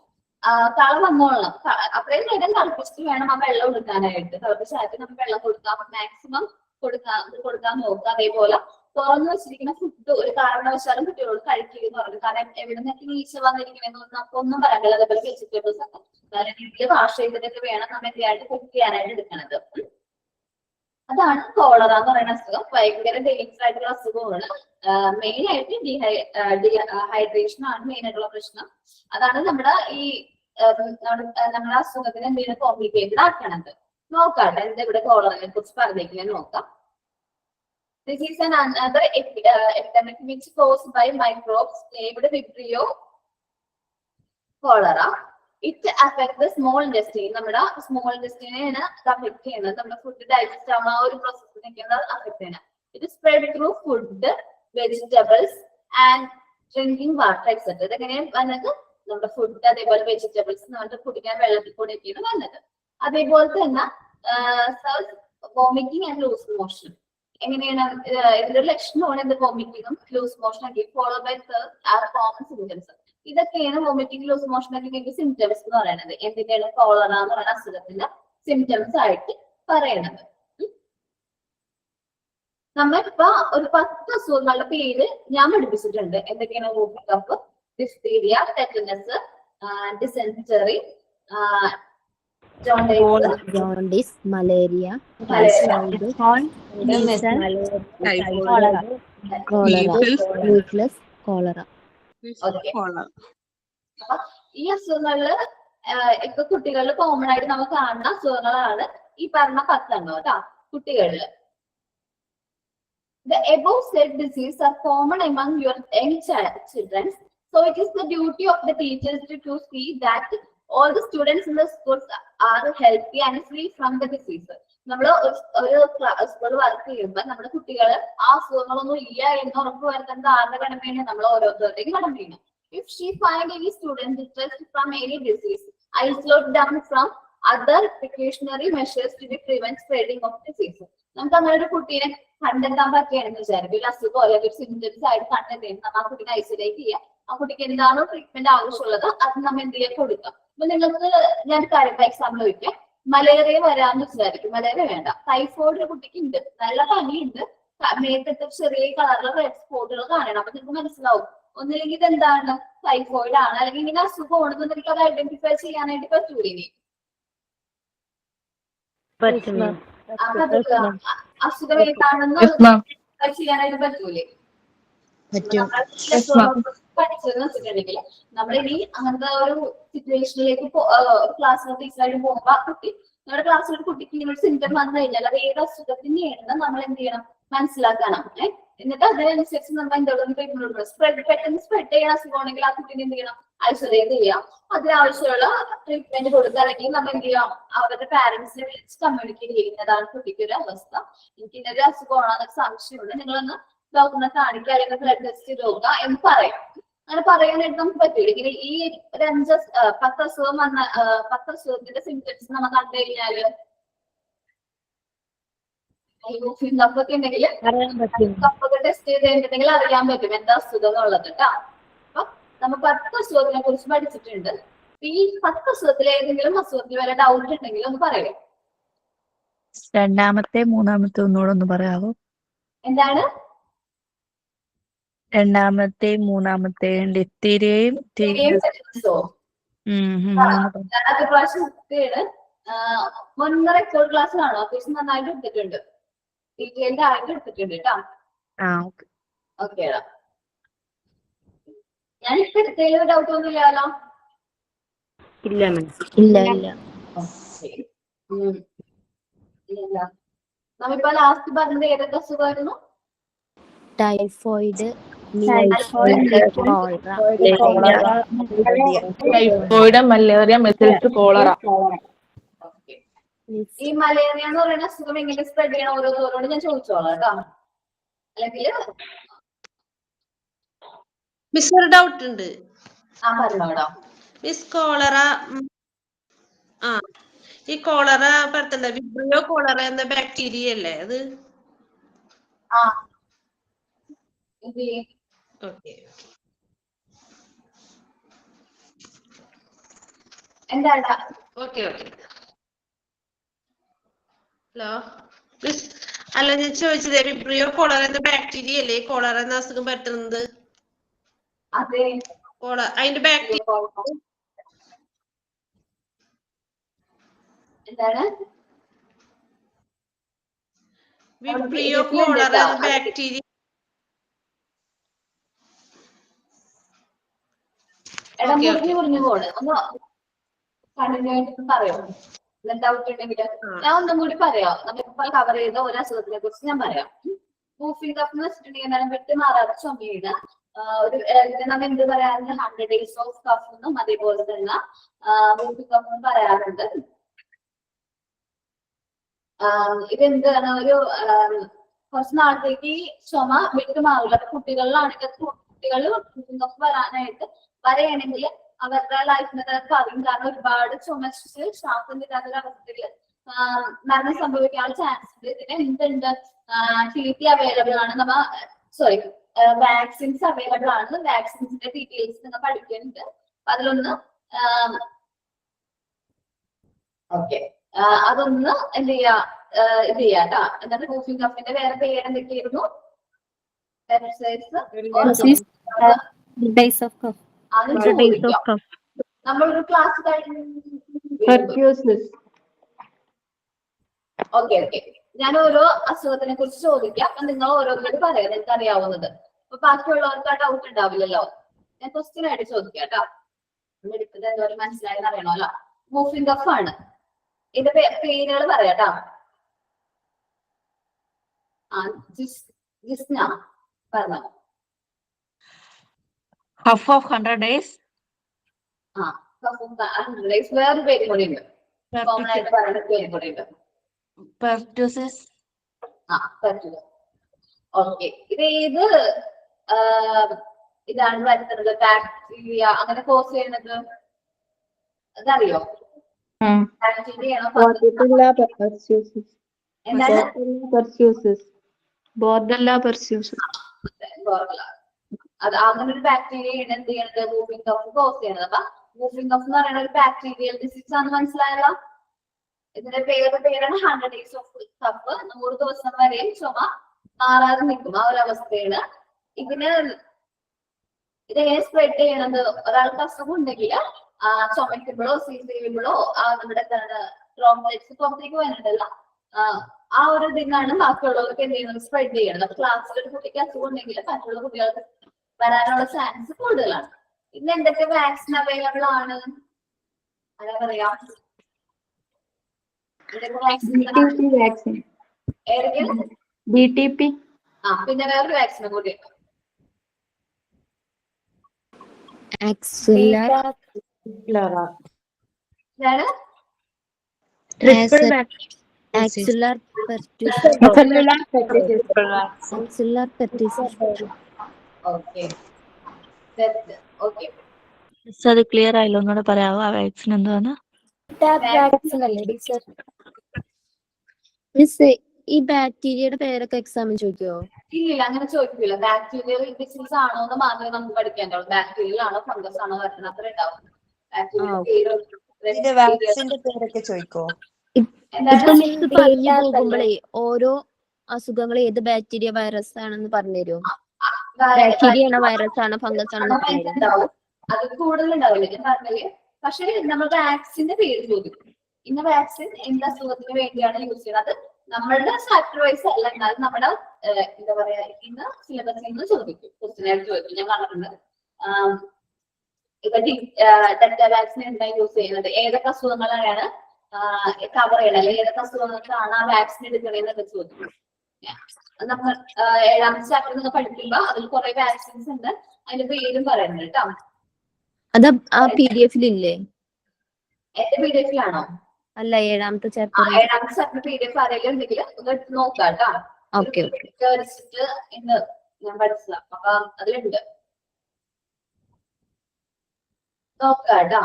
തള വന്നോളണം. അത്രയും നേരം തിളപ്പിച്ചിട്ട് വേണം ആ വെള്ളം കൊടുക്കാനായിട്ട്. തിളപ്പിച്ചാക്കി നമ്മൾ വെള്ളം കൊടുക്കാം, മാക്സിമം കൊടുക്കാൻ നോക്കുക. അതേപോലെ തുറന്നു വെച്ചിരിക്കുന്ന ഫുഡ് ഒരു കാരണവശാലും കുട്ടികളോട് കഴിക്കുകയെന്ന് പറഞ്ഞു. കാരണം എവിടെ നിന്നൊക്കെ വീഴ്ച വന്നിരിക്കണമെന്ന് നമുക്കൊന്നും പറയാനില്ല. അതേപോലെ വെജിറ്റബിൾസ് ഒക്കെ നല്ല രീതിയിൽ വാഷ് ചെയ്തിട്ടൊക്കെ വേണം നമ്മൾ എന്തിനായിട്ട് കുക്ക് ചെയ്യാനായിട്ട് എടുക്കുന്നത്. അതാണ് കോളറ എന്ന് പറയുന്ന അസുഖം. ഭയങ്കര ഡേഞ്ചർ ആയിട്ടുള്ള അസുഖമാണ്. മെയിൻ ആയിട്ട് ഡീഹൈഡ്രേഷൻ ആണ് മെയിൻ ആയിട്ടുള്ള പ്രശ്നം. അതാണ് നമ്മുടെ ഈ നമ്മുടെ അസുഖത്തിന് എന്തെങ്കിലും കോംപ്ലിക്കേറ്റഡ് ആക്കണത്. നോക്കാട്ടെ എന്താ ഇവിടെ കോളറിനെ കുറിച്ച് പറഞ്ഞേക്കുന്നത് നോക്കാം. This is another epidemic which is caused by microbes named Vibrio cholera. It affects the small intestine. നമ്മുടെ സ്മോൾ ഇൻറ്റെസ്റ്റൈനെയാണ് അഫക്ട് ചെയ്യുന്നത്. നമ്മുടെ ഫുഡ് ഡൈജസ്റ്റ് ആവുന്ന ആ ഒരു പ്രോസസ്സിനൊക്കെയാണ് അഫക്ട് ചെയ്യുന്നത്. It spread through food, vegetables and drinking water etcetera. ഇതെങ്ങനെയാണ് വന്നത്? നമ്മുടെ ഫുഡ് അതേപോലെ വെജിറ്റബിൾസ് നമ്മുടെ കുടിക്കാൻ വെള്ളത്തിൽ കൂടെയൊക്കെയാണ് വന്നത്. അതേപോലെ തന്നെ വോമിറ്റിംഗ് ആൻഡ് ലൂസ് മോഷൻ. എങ്ങനെയാണ് ഇതിന്റെ ലക്ഷണമാണ് എന്ത്? വോമിറ്റിങ്ങും ലൂസ് മോഷൻ ഒക്കെ ഫോളോ ബൈ കോമൺ സിംറ്റംസ്. ഇതൊക്കെയാണ് വോമിറ്റിംഗ് ലൂസ് മോഷൻ ഒക്കെ സിംറ്റംസ് എന്ന് പറയുന്നത്. എന്തിന്റെയാണ്? കോളറ എന്ന് പറയുന്ന അസുഖത്തിന്റെ സിംറ്റംസ് ആയിട്ട് പറയണത്. നമ്മളിപ്പോ ഒരു 10 അസുഖങ്ങളുടെ പേര് ഞാൻ പഠിപ്പിച്ചിട്ടുണ്ട്. എന്തൊക്കെയാണ്? വൂഫി cough, diphtheria, tetanus, dysentery, jaundice, malaria, cholera. ഈ അസുഖങ്ങളില് ഇപ്പൊ കുട്ടികളിൽ കോമൺ ആയിട്ട് നമുക്ക് കാണുന്ന അസുഖങ്ങളാണ് ഈ പറഞ്ഞ 10 കേട്ടോ. കുട്ടികളില് the above said diseases are common among your young children, so it is the duty of the teachers to see that all the students in the schools are healthy and free from the disease. നമ്മൾ ഒരു സ്കൂളിൽ വർക്ക് ചെയ്യുമ്പോൾ നമ്മുടെ കുട്ടികൾ ആ അസുഖങ്ങളൊന്നും ഇല്ല എന്ന് ഉറപ്പ് വരുത്തേണ്ടത് ആരുടെ കടമയാണ്? നമ്മൾ ഓരോരുത്തരുടെയും കടമയാണ്. If she find any student distressed from any disease, isolate them from other precautionary measures to prevent spreading of disease. നമുക്ക് അങ്ങനെ ഒരു കുട്ടീനെ കണ്ടെത്താൻ പറ്റുകയാണെന്ന് വിചാരിക്കും. ഒരു അസുഖം അല്ലെങ്കിൽ സിംറ്റംസ് ആയിട്ട് കണ്ടെത്തുന്നത് നമ്മൾ ആ കുട്ടീനെ ഐസൊലേറ്റ് ചെയ്യുക. ആ കുട്ടിക്ക് എന്താണോ ട്രീറ്റ്മെന്റ് ആവശ്യമുള്ളത് അത് നമ്മൾ എന്ത് ചെയ്യാൻ കൊടുക്കാം. അപ്പൊ നിങ്ങൾക്ക് ഞാൻ കാര്യം എക്സാമ്പിൾ ചോദിക്കാം. മലേറിയ വരാന്ന് വിചാരിക്കും. മലേറിയ വേണ്ട. ടൈഫോയിഡ് ഒരു കുട്ടിക്ക് ഉണ്ട്, നല്ല പനിയുണ്ട്, മേത്തിട്ട് ചെറിയ കളറിലെ റെഡ് സ്പോട്ടുകൾ കാണണം. അപ്പൊ നിങ്ങൾക്ക് മനസ്സിലാവും ഒന്നില്ലെങ്കിൽ ഇത് എന്താണ്? ടൈഫോയിഡ് ആണ്, അല്ലെങ്കിൽ ഇങ്ങനെ അസുഖമാണെന്ന് നിങ്ങൾക്ക് അത് ഐഡന്റിഫൈ ചെയ്യാനായിട്ട് പറ്റൂലേ? അസുഖം ഏതാണെന്ന് ചെയ്യാനായിട്ട് പറ്റൂലേ? പറ്റും. പഠിച്ചതെന്ന് വെച്ചിട്ടുണ്ടെങ്കിൽ നമ്മളിനി അങ്ങനത്തെ ഒരു സിറ്റുവേഷനിലേക്ക് ക്ലാസ്സിലെ ടീച്ചറായിട്ട് പോകുമ്പോ ആ കുട്ടി നമ്മുടെ ക്ലാസ്സിൽ ഒരു കുട്ടിക്ക് ഇങ്ങനെ ഒരു സിംറ്റം വന്നു കഴിഞ്ഞാൽ അത് ഏത് അസുഖത്തിനെയാണെന്ന് നമ്മൾ എന്ത് ചെയ്യണം, മനസ്സിലാക്കണം. എന്നിട്ട് അതിനനുസരിച്ച് നമ്മൾ എന്തെങ്കിലും ട്രീറ്റ്മെന്റ് പെട്ടെന്ന് സ്പ്രെഡ് ചെയ്യുന്ന അസുഖമാണെങ്കിൽ ആ കുട്ടീനെ എന്ത് ചെയ്യണം, ഐസൊലേറ്റ് ചെയ്യാം. അതിനാവശ്യമുള്ള ട്രീറ്റ്മെന്റ് കൊടുക്കുക. അല്ലെങ്കിൽ നമ്മൾ എന്ത് ചെയ്യാം, അവരുടെ പാരന്റ്സിനെ വിളിച്ച് കമ്മ്യൂണിക്കേറ്റ് ചെയ്യുന്നതാണ് കുട്ടിക്ക് ഒരു അവസ്ഥ. എനിക്ക് ഇന്നൊരു അസുഖമാണെന്നൊരു സംശയമുണ്ട്, നിങ്ങളൊന്ന് ഡോക്ടറിനെ കാണിക്കുക അല്ലെങ്കിൽ ബ്ലഡ് ടെസ്റ്റ് ചെയ്ത് നോക്കുക എന്ന് പറയാം. അങ്ങനെ പറയാനായിട്ട് നമുക്ക് പറ്റില്ല. ഇങ്ങനെ ഈ ഒരു 10 അസുഖം വന്ന 10 അസുഖത്തിന്റെ സിംറ്റംസ് നമ്മൾ കണ്ടു കഴിഞ്ഞാല് കഫൊക്കെ ഉണ്ടെങ്കിൽ കഫൊക്കെ ടെസ്റ്റ് ചെയ്ത് കഴിഞ്ഞിട്ടുണ്ടെങ്കിൽ അറിയാൻ പറ്റും എന്താ അസുഖം എന്നുള്ളത് കേട്ടോ. അപ്പൊ നമ്മൾ 10 അസുഖത്തിനെ കുറിച്ച് പഠിച്ചിട്ടുണ്ട്. ഈ 10 അസുഖത്തിൽ ഏതെങ്കിലും അസുഖത്തിൽ വല്ല ഡൗട്ട് ഉണ്ടെങ്കിൽ ഒന്ന് പറയാം. രണ്ടാമത്തെ മൂന്നാമത്തെ ഒന്നുകൂടെ ഒന്ന് പറയാവോ? എന്താണ് രണ്ടാമത്തെ മൂന്നാമത്തെ ഡിഫ്തീരിയയും ഞാനത് പ്രാവശ്യം കുട്ടിയാണ് മുൻപ് റെക്കോർഡ് ക്ലാസ് കാണും. അത്യാവശ്യം നന്നായിട്ട് എടുത്തിട്ടുണ്ട്, ഡീറ്റെയിൽഡ് ആയിട്ട് എടുത്തിട്ടുണ്ട് കേട്ടോ. ഓക്കേടാ, ഞാൻ ഇപ്പൊ എടുത്തതിൽ ഡൗട്ട് ഒന്നും ഇല്ലല്ലോ? ഇല്ല. നമ്മിപ്പോ ലാസ്റ്റ് പറഞ്ഞത് ഏതൊക്കെ അസുഖമായിരുന്നു? Typhoid, typhoid, malaria, measles, cholera. ഈ മലേറിയ എന്ന് പറയുന്ന അസുഖം എങ്ങനെ സ്പ്രെഡ് ചെയ്യണം ഓരോരോട് ഞാൻ ചോദിച്ചോളാം കേട്ടോ. അല്ലെങ്കിൽ മിസ് ഒരു ഡൗട്ട് ഉണ്ട്. പറഞ്ഞോടാ മിസ് കോളറ, ഈ കോളറ പരത്തണ്ട വിബ്രിയോ കോളറ എന്ന ബാക്ടീരിയ അല്ലേ അത്? ഓക്കെ. എന്താടാ? ഓക്കെ. ഹലോ മിസ്, അല്ല ഞാൻ ചോദിച്ചത് വിബ്രിയോ കോളറ എന്ന ബാക്ടീരിയ അല്ലേ കോളറ എന്ന അസുഖം പറ്റുന്നത്? അതെ. അതിന്റെ ബാക്ടീരിയ എന്താണ്? വിബ്രിയോ കോളറ എന്ന ബാക്ടീരിയ. മുറിഞ്ഞു പോണ്. ഒന്ന് കണ്ടിന്യൂ ആയിട്ട് പറയോ, ഡൗട്ട് ഉണ്ടെങ്കിൽ. ഞാൻ ഒന്നും കൂടി പറയാം. നമ്മളിപ്പോ കവർ ചെയ്ത ഒരു അസുഖത്തിനെ കുറിച്ച് ഞാൻ പറയാം. മൂഫിംഗ് കഫ് എന്ന് വെച്ചിട്ടുണ്ടെങ്കിൽ എന്താണ്, വിട്ടുമാറാത്ത ചുമയുടെ ഒരു നമ്മൾ എന്ത് പറയാറുണ്ട്, 100 days ഓഫ് കഫ് എന്നും അതേപോലെ തന്നെ മൂഫിംഗ് കഫ് എന്നും പറയാറുണ്ട്. ഇതെന്താണ്, ഒരു കുറച്ച് നാളത്തേക്ക് ചുമ വിട്ടുമാറില്ല. അപ്പൊ കുട്ടികളിലാണെങ്കിൽ കുട്ടികൾ മൂഫിംഗ് കഫ് വരെയാണെങ്കിൽ അവരുടെ ലൈഫിനെ അറിയും. കാരണം ഒരുപാട് ചുമച്ച് ശ്വാസം കിട്ടാത്തൊരു അവസ്ഥയിൽ മരണം സംഭവിക്കാനുള്ള ചാൻസ് ഉണ്ട്. ഇതിന് എന്തുണ്ട്, TT അവൈലബിൾ ആണ്, വാക്സിൻസ് അവൈലബിൾ ആണ്. വാക്സിൻസിന്റെ ഡീറ്റെയിൽസ് നിങ്ങൾ പഠിക്കുന്നുണ്ട്. അതിലൊന്ന് അതൊന്ന് എന്ത് ചെയ്യാ, ഇത് ചെയ്യാട്ടോ. എന്നിട്ട് മൂഫിംഗ് കഫിന്റെ വേറെ പേര് എന്തൊക്കെയായിരുന്നു? നമ്മളൊരു ക്ലാസ് കഴിഞ്ഞു. ഓക്കെ. ഞാൻ ഓരോ അസുഖത്തിനെ കുറിച്ച് ചോദിക്കാം. അപ്പൊ നിങ്ങൾ ഓരോരുത്തരോട് പറയാം നിങ്ങൾക്ക് അറിയാവുന്നത്. അപ്പൊ ബാക്കിയുള്ളവർക്ക് ആ ഡൗട്ട് ഉണ്ടാവില്ലല്ലോ. ഞാൻ ക്വസ്റ്റ്യൻ ആയിട്ട് ചോദിക്കാം കേട്ടോ. എടുത്തത് എന്തോരം മനസ്സിലായെന്ന് അറിയണമല്ലോ. മൂഫിംഗ് കഫ് ആണ്. ഇതിന്റെ പേരുകൾ പറയാട്ടോ. ജിസ്ന പറഞ്ഞോ. Cough of 100 days. Cough of 100 days. വേറെ പേര് കൂടി ഉണ്ട്, കോമൺ ആയിട്ട് പറയുന്ന പേര് കൂടി ഉണ്ട്. പെർട്യൂസിസ്. ഓക്കെ. ഇത് ഏത് ഇതാണ് വരുന്നത്? ബാക്ടീരിയ അങ്ങനെ കോസ് ചെയ്യുന്നത് അതറിയോ? ബാക്ടീരിയ ആണോ? എന്താണ്? അത് അങ്ങനെ ഒരു ബാക്ടീരിയയാണ് എന്ത് ചെയ്യണത്, മൂഫിംഗ് കഫ് കോസ് ചെയ്യണത്. അപ്പൊ മൂഫിംഗ് കഫ് എന്ന് പറയുന്ന ഒരു ബാക്ടീരിയൽ ഡിസീസ് ആണെന്ന് മനസ്സിലായല്ലോ. ഇതിന്റെ പേരാണ് 100 days ഓഫ് കഫ്. 100 ദിവസം വരെയും ചുമ മാറാതെ നിൽക്കും. ആ ഒരു അവസ്ഥയാണ്. ഇതെങ്ങനെ സ്പ്രെഡ് ചെയ്യണത്? ഒരാൾക്ക് അസുഖം ഉണ്ടെങ്കിൽ ചുമക്കുമ്പോഴോ സീസ് ചെയ്യുമ്പോഴോ നമ്മുടെ ഡ്രോപ്ലെറ്റ്സ് പുറത്തേക്ക് വരുന്നുണ്ടല്ലോ, ആ ഒരു ഇതിനാണ് ബാക്കിയുള്ളവർക്ക് എന്ത് ചെയ്യുന്നത് സ്പ്രെഡ് ചെയ്യണം. അപ്പൊ ക്ലാസ്സിൽ ഒരു കുട്ടിക്ക് അസുഖം ഉണ്ടെങ്കിൽ മറ്റുള്ള കുട്ടികൾക്ക് വരാനുള്ള ചാൻസ് കൂടുതലാണ്. ഇന്ന് എന്തൊക്കെ വാക്സിൻ അവൈലബിൾ ആണ് അതാ പറയാ എന്തൊക്കെ വാക്സിൻ ഏതൊക്കെയാണ് BTP. പിന്നെ വേറൊരു വാക്സിനെ കൂടി ആക്സിലർ ഇതാണ് ആക്സിലർ പെർട്ടൂസ്. ഓക്കെ ഓക്കെ മിസ് അത് ക്ലിയർ ആയില്ല, ഒന്നുകൂടെ പറയാവോ ആ വാക്സിൻ എന്താന്ന്? മിസ് ഈ ബാക്ടീരിയയുടെ പേരൊക്കെ എക്സാമിന് ചോദിക്കുവോ? ഇല്ല അങ്ങനെ ചോദിക്കില്ല. ബാക്ടീരിയൽ ഡിസീസ് ആണോ എന്ന് മാത്രമേ നമുക്ക് പഠിക്കേണ്ടുള്ളൂ. ബാക്ടീരിയൽ ആണോ ഫംഗസ് ആണോ വരുന്നത് അത്ര ഉണ്ടാവും. ഇതിന്റെ വാക്സിന്റെ പേരൊക്കെ ചോദിക്കോ? ഇപ്പൊ മിസ് പറഞ്ഞു പോകുമ്പോഴേ ഓരോ അസുഖങ്ങൾ ഏത് ബാക്ടീരിയ വൈറസ് ആണെന്ന് പറഞ്ഞുതരുമോ? ബാക്ടീരിയ ആണോ വൈറസ് ആണോ ഫംഗസ് ആണോ പറഞ്ഞുതരും? അത് കൂടുതലുണ്ടാവില്ല ഞാൻ പറഞ്ഞത്. പക്ഷെ നമ്മൾ വാക്സിന്റെ പേര് ചോദിക്കും. ഇന്ന വാക്സിൻ എന്ത് അസുഖത്തിന് വേണ്ടിയാണ് യൂസ് ചെയ്യുന്നത്. അത് നമ്മളുടെ ചാപ്റ്റർ വൈസ് അല്ല, എന്നാലും നമ്മുടെ എന്താ പറയാ ഇന്ന് സിലബസിൽ നിന്ന് ചോദിക്കും, ക്വസ്റ്റ്യൻ ആയിട്ട് ചോദിക്കും. ഞാൻ പറഞ്ഞിട്ടുണ്ട് ഇപ്പൊ ഡെൽറ്റ വാക്സിൻ എന്താണ് യൂസ് ചെയ്യുന്നത്, ഏതൊക്കെ അസുഖങ്ങളാണ് കവർ ചെയ്യണം, അല്ലെങ്കിൽ ഏതൊക്കെ അസുഖങ്ങൾക്കാണ് ആ വാക്സിൻ എടുക്കണേന്നൊക്കെ ചോദിക്കും. നമ്മൾ 7ാമത്തെ ചാപ്റ്റർ നിങ്ങൾ പഠിക്കുമ്പോ അതിൽ കുറെ വാക്സിൻസ് ഉണ്ട്, അതിന്റെ പേരും പറയുന്നുണ്ട് കേട്ടോ. അത് ആ PDF ഇല്ലേ? എന്റെ PDF-ലാണോ? അല്ല 7ാമത്തെ ചാപ്റ്റർ. 7ാമത്തെ ചാപ്റ്റർ PDF ആരെങ്കിലും ഉണ്ടെങ്കിൽ ഒന്ന് നോക്കാം കേട്ടോ. വരച്ചിട്ട് ഇന്ന് ഞാൻ പഠിച്ചതാ, അപ്പൊ അതിലുണ്ട് നോക്കാം കേട്ടോ.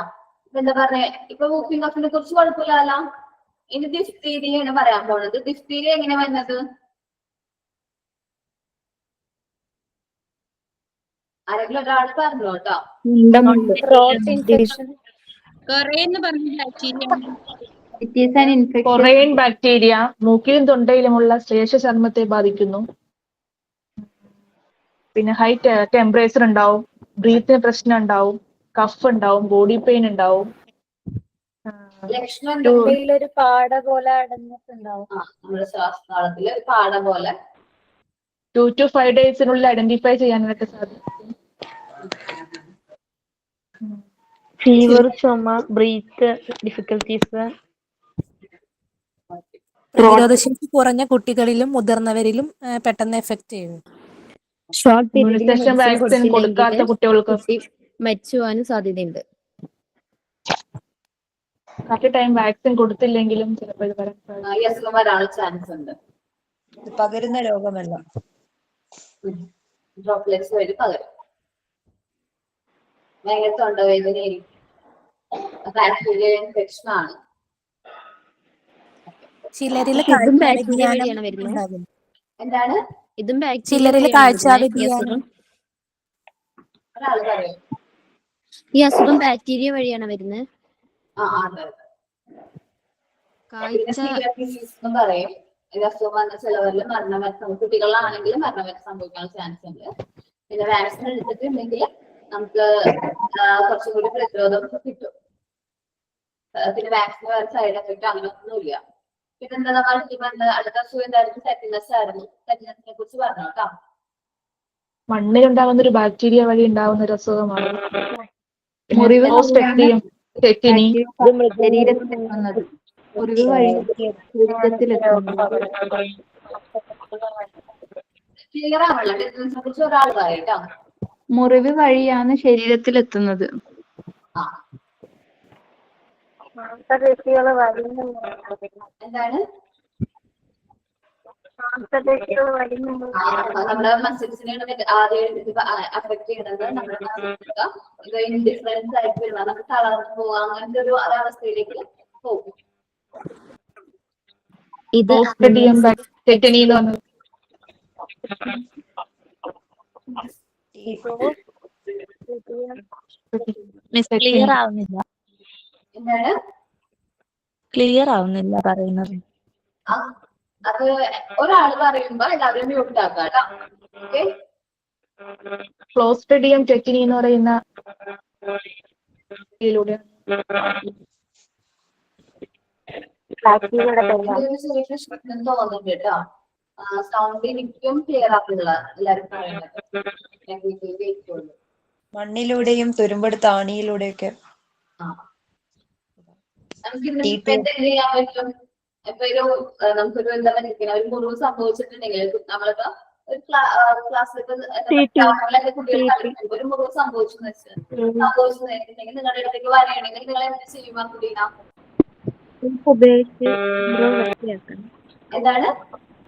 എന്താ പറയാ ഇപ്പൊ വൂക്കിംഗ് കഫിനെ കുറിച്ച് കുഴപ്പമില്ലല്ലോ. ഇനി ദിഫ്തീരിയാണ് പറയാൻ പോണത്. ദിഫ്തീരിയ എങ്ങനെ വരുന്നത് ആരെങ്കിലും ഒരാൾ പറഞ്ഞു കേട്ടോ. കൊറേൻ ബാക്ടീരിയ മൂക്കിലും തൊണ്ടയിലുമുള്ള ശേഷ ചർമ്മത്തെ ബാധിക്കുന്നു. പിന്നെ ഹൈ ടെമ്പറേച്ചർ ഉണ്ടാവും, ബ്രീത്തിന് പ്രശ്നം ഉണ്ടാവും, കഫ് ഉണ്ടാവും, ബോഡി പെയിൻ ഉണ്ടാവും. ലക്ഷണം ഒരു പാട പോലെ അടഞ്ഞിട്ടുണ്ടാവും. നമ്മുടെ ശ്വാസനാളത്തില് ഒരു പാട പോലെ 2 to 5 days ഐഡന്റിഫൈ ചെയ്യാനായിട്ട് സാധിക്കും. ഫീവർ, ചുമ, ബ്രീത്ത് ഡിഫിക്കൽട്ടീസ്. പ്രതിരോധശേഷി കുറഞ്ഞ കുട്ടികളിലും മുതിർന്നവരിലും പെട്ടെന്ന് എഫക്ട് ചെയ്യുന്നു. ഷോർട്ട് പീരീഡിൽ ഇമ്മ്യൂണൈസേഷൻ വാക്സിൻ കൊടുക്കാത്ത കുട്ടികൾക്ക് കുട്ടി മരിച്ചു പോകാനും സാധ്യതയുണ്ട്. കറക്റ്റ് ടൈം വാക്സിൻ കൊടുത്തില്ലെങ്കിലും ചിലപ്പോൾ ഇത് വരാൻ സാധ്യത. ഈ അസുഖം വരാനുള്ള ചാൻസ് ഉണ്ട്. ഇത് പകരുന്ന രോഗമല്ല, ഡ്രോപ്ലെറ്റ്സ് വഴി പകരും. ഭയങ്കര തൊണ്ടവേദനയായിരിക്കും, ബാക്ടീരിയ ഇൻഫെക്ഷൻ ആണ്. ചിലരിൽ ഇതും ബാക്ടീരിയ വഴിയാണ് വരുന്നത്. എന്താണ് ഇതും ബാക്ടീരിയ ചിലരിൽ കാഴ്ചാവ്യതിയാനം. ഒരാള് പറയും ഈ അസുഖം ബാക്ടീരിയ വഴിയാണ് വരുന്നത്. പറയും ഇത് അസുഖം വന്ന ചിലവരിൽ മരണം കുട്ടികളാണെങ്കിൽ മരണം വരെ സംഭവിക്കാൻ ചാൻസ് ഉണ്ട്. പിന്നെ വാക്സിൻ എടുത്തിട്ടുണ്ടെങ്കിൽ നമുക്ക് കുറച്ചും കൂടി പ്രതിരോധം കിട്ടും. പിന്നെ വാക്സിൻ വേറെ സൈഡ് എഫക്റ്റ് അങ്ങനെ ഒന്നുമില്ല. പിന്നെന്താ നമ്മൾ അടുത്ത അസുഖം എന്തായിരുന്നു? ടെറ്റനസ് ആയിരുന്നു. ടെറ്റനസിനെ കുറിച്ച് പറഞ്ഞു കേട്ടോ. മണ്ണിലുണ്ടാകുന്ന ഒരു ബാക്ടീരിയ വഴി ഉണ്ടാകുന്ന ഒരു അസുഖമാണ്. മുറിവ് വഴിയാണ് ശരീരത്തിലെത്തുന്നത്. എന്താണ് നമ്മുടെ മസിൽസിനെയാണ് ആദ്യം അഫക്ട് ചെയ്യുന്നത്. നമ്മുടെ ഇൻഡിഫറൻസ് ആയിട്ട് വരുന്നത്, നമുക്ക് തളർന്നു പോവാ, അങ്ങനത്തെ ഒരു അവസ്ഥയിലേക്ക് പോകും. ഇത് ക്ലിയർ ആവുന്നില്ല. എന്താണ് ക്ലിയർ ആവുന്നില്ല പറയുന്നത്. അത് ഒരാള് പറയുമ്പോ എല്ലാവരും മ്യൂട്ട് ആക്കാം കേട്ടോ. ഓക്കെ. ക്ലോസ്ട്രിഡിയം ടെറ്റിനി എന്ന് പറയുന്ന ഒരു ചെറിയ പ്രശ്നം തോന്നുന്നുണ്ട് കേട്ടോ. സൗണ്ട് എനിക്കും ക്ലിയർ ആക്കുന്നില്ല എല്ലാവരും പറയുന്നത്. മണ്ണിലൂടെയും തുരുമ്പെടുത്ത ആണിയിലൂടെയൊക്കെ നമുക്ക് എന്തെങ്കിലും ചെയ്യാൻ പറ്റും. ഇപ്പൊ നമുക്കൊരു എന്താ പറയുക, ഒരു മുറിവ് സംഭവിച്ചിട്ടുണ്ടെങ്കിൽ നമ്മളിപ്പോ ഒരു ക്ലാസ്സിലൊക്കെ കുട്ടികൾ കളിക്കുമ്പോൾ ഒരു മുറിവ് സംഭവിച്ചിട്ടുണ്ടെങ്കിൽ നിങ്ങളുടെ അടുത്തേക്ക് വരികയാണെങ്കിൽ നിങ്ങൾ എന്ത് ചെയ്യുക കുട്ടീന? എന്താണ്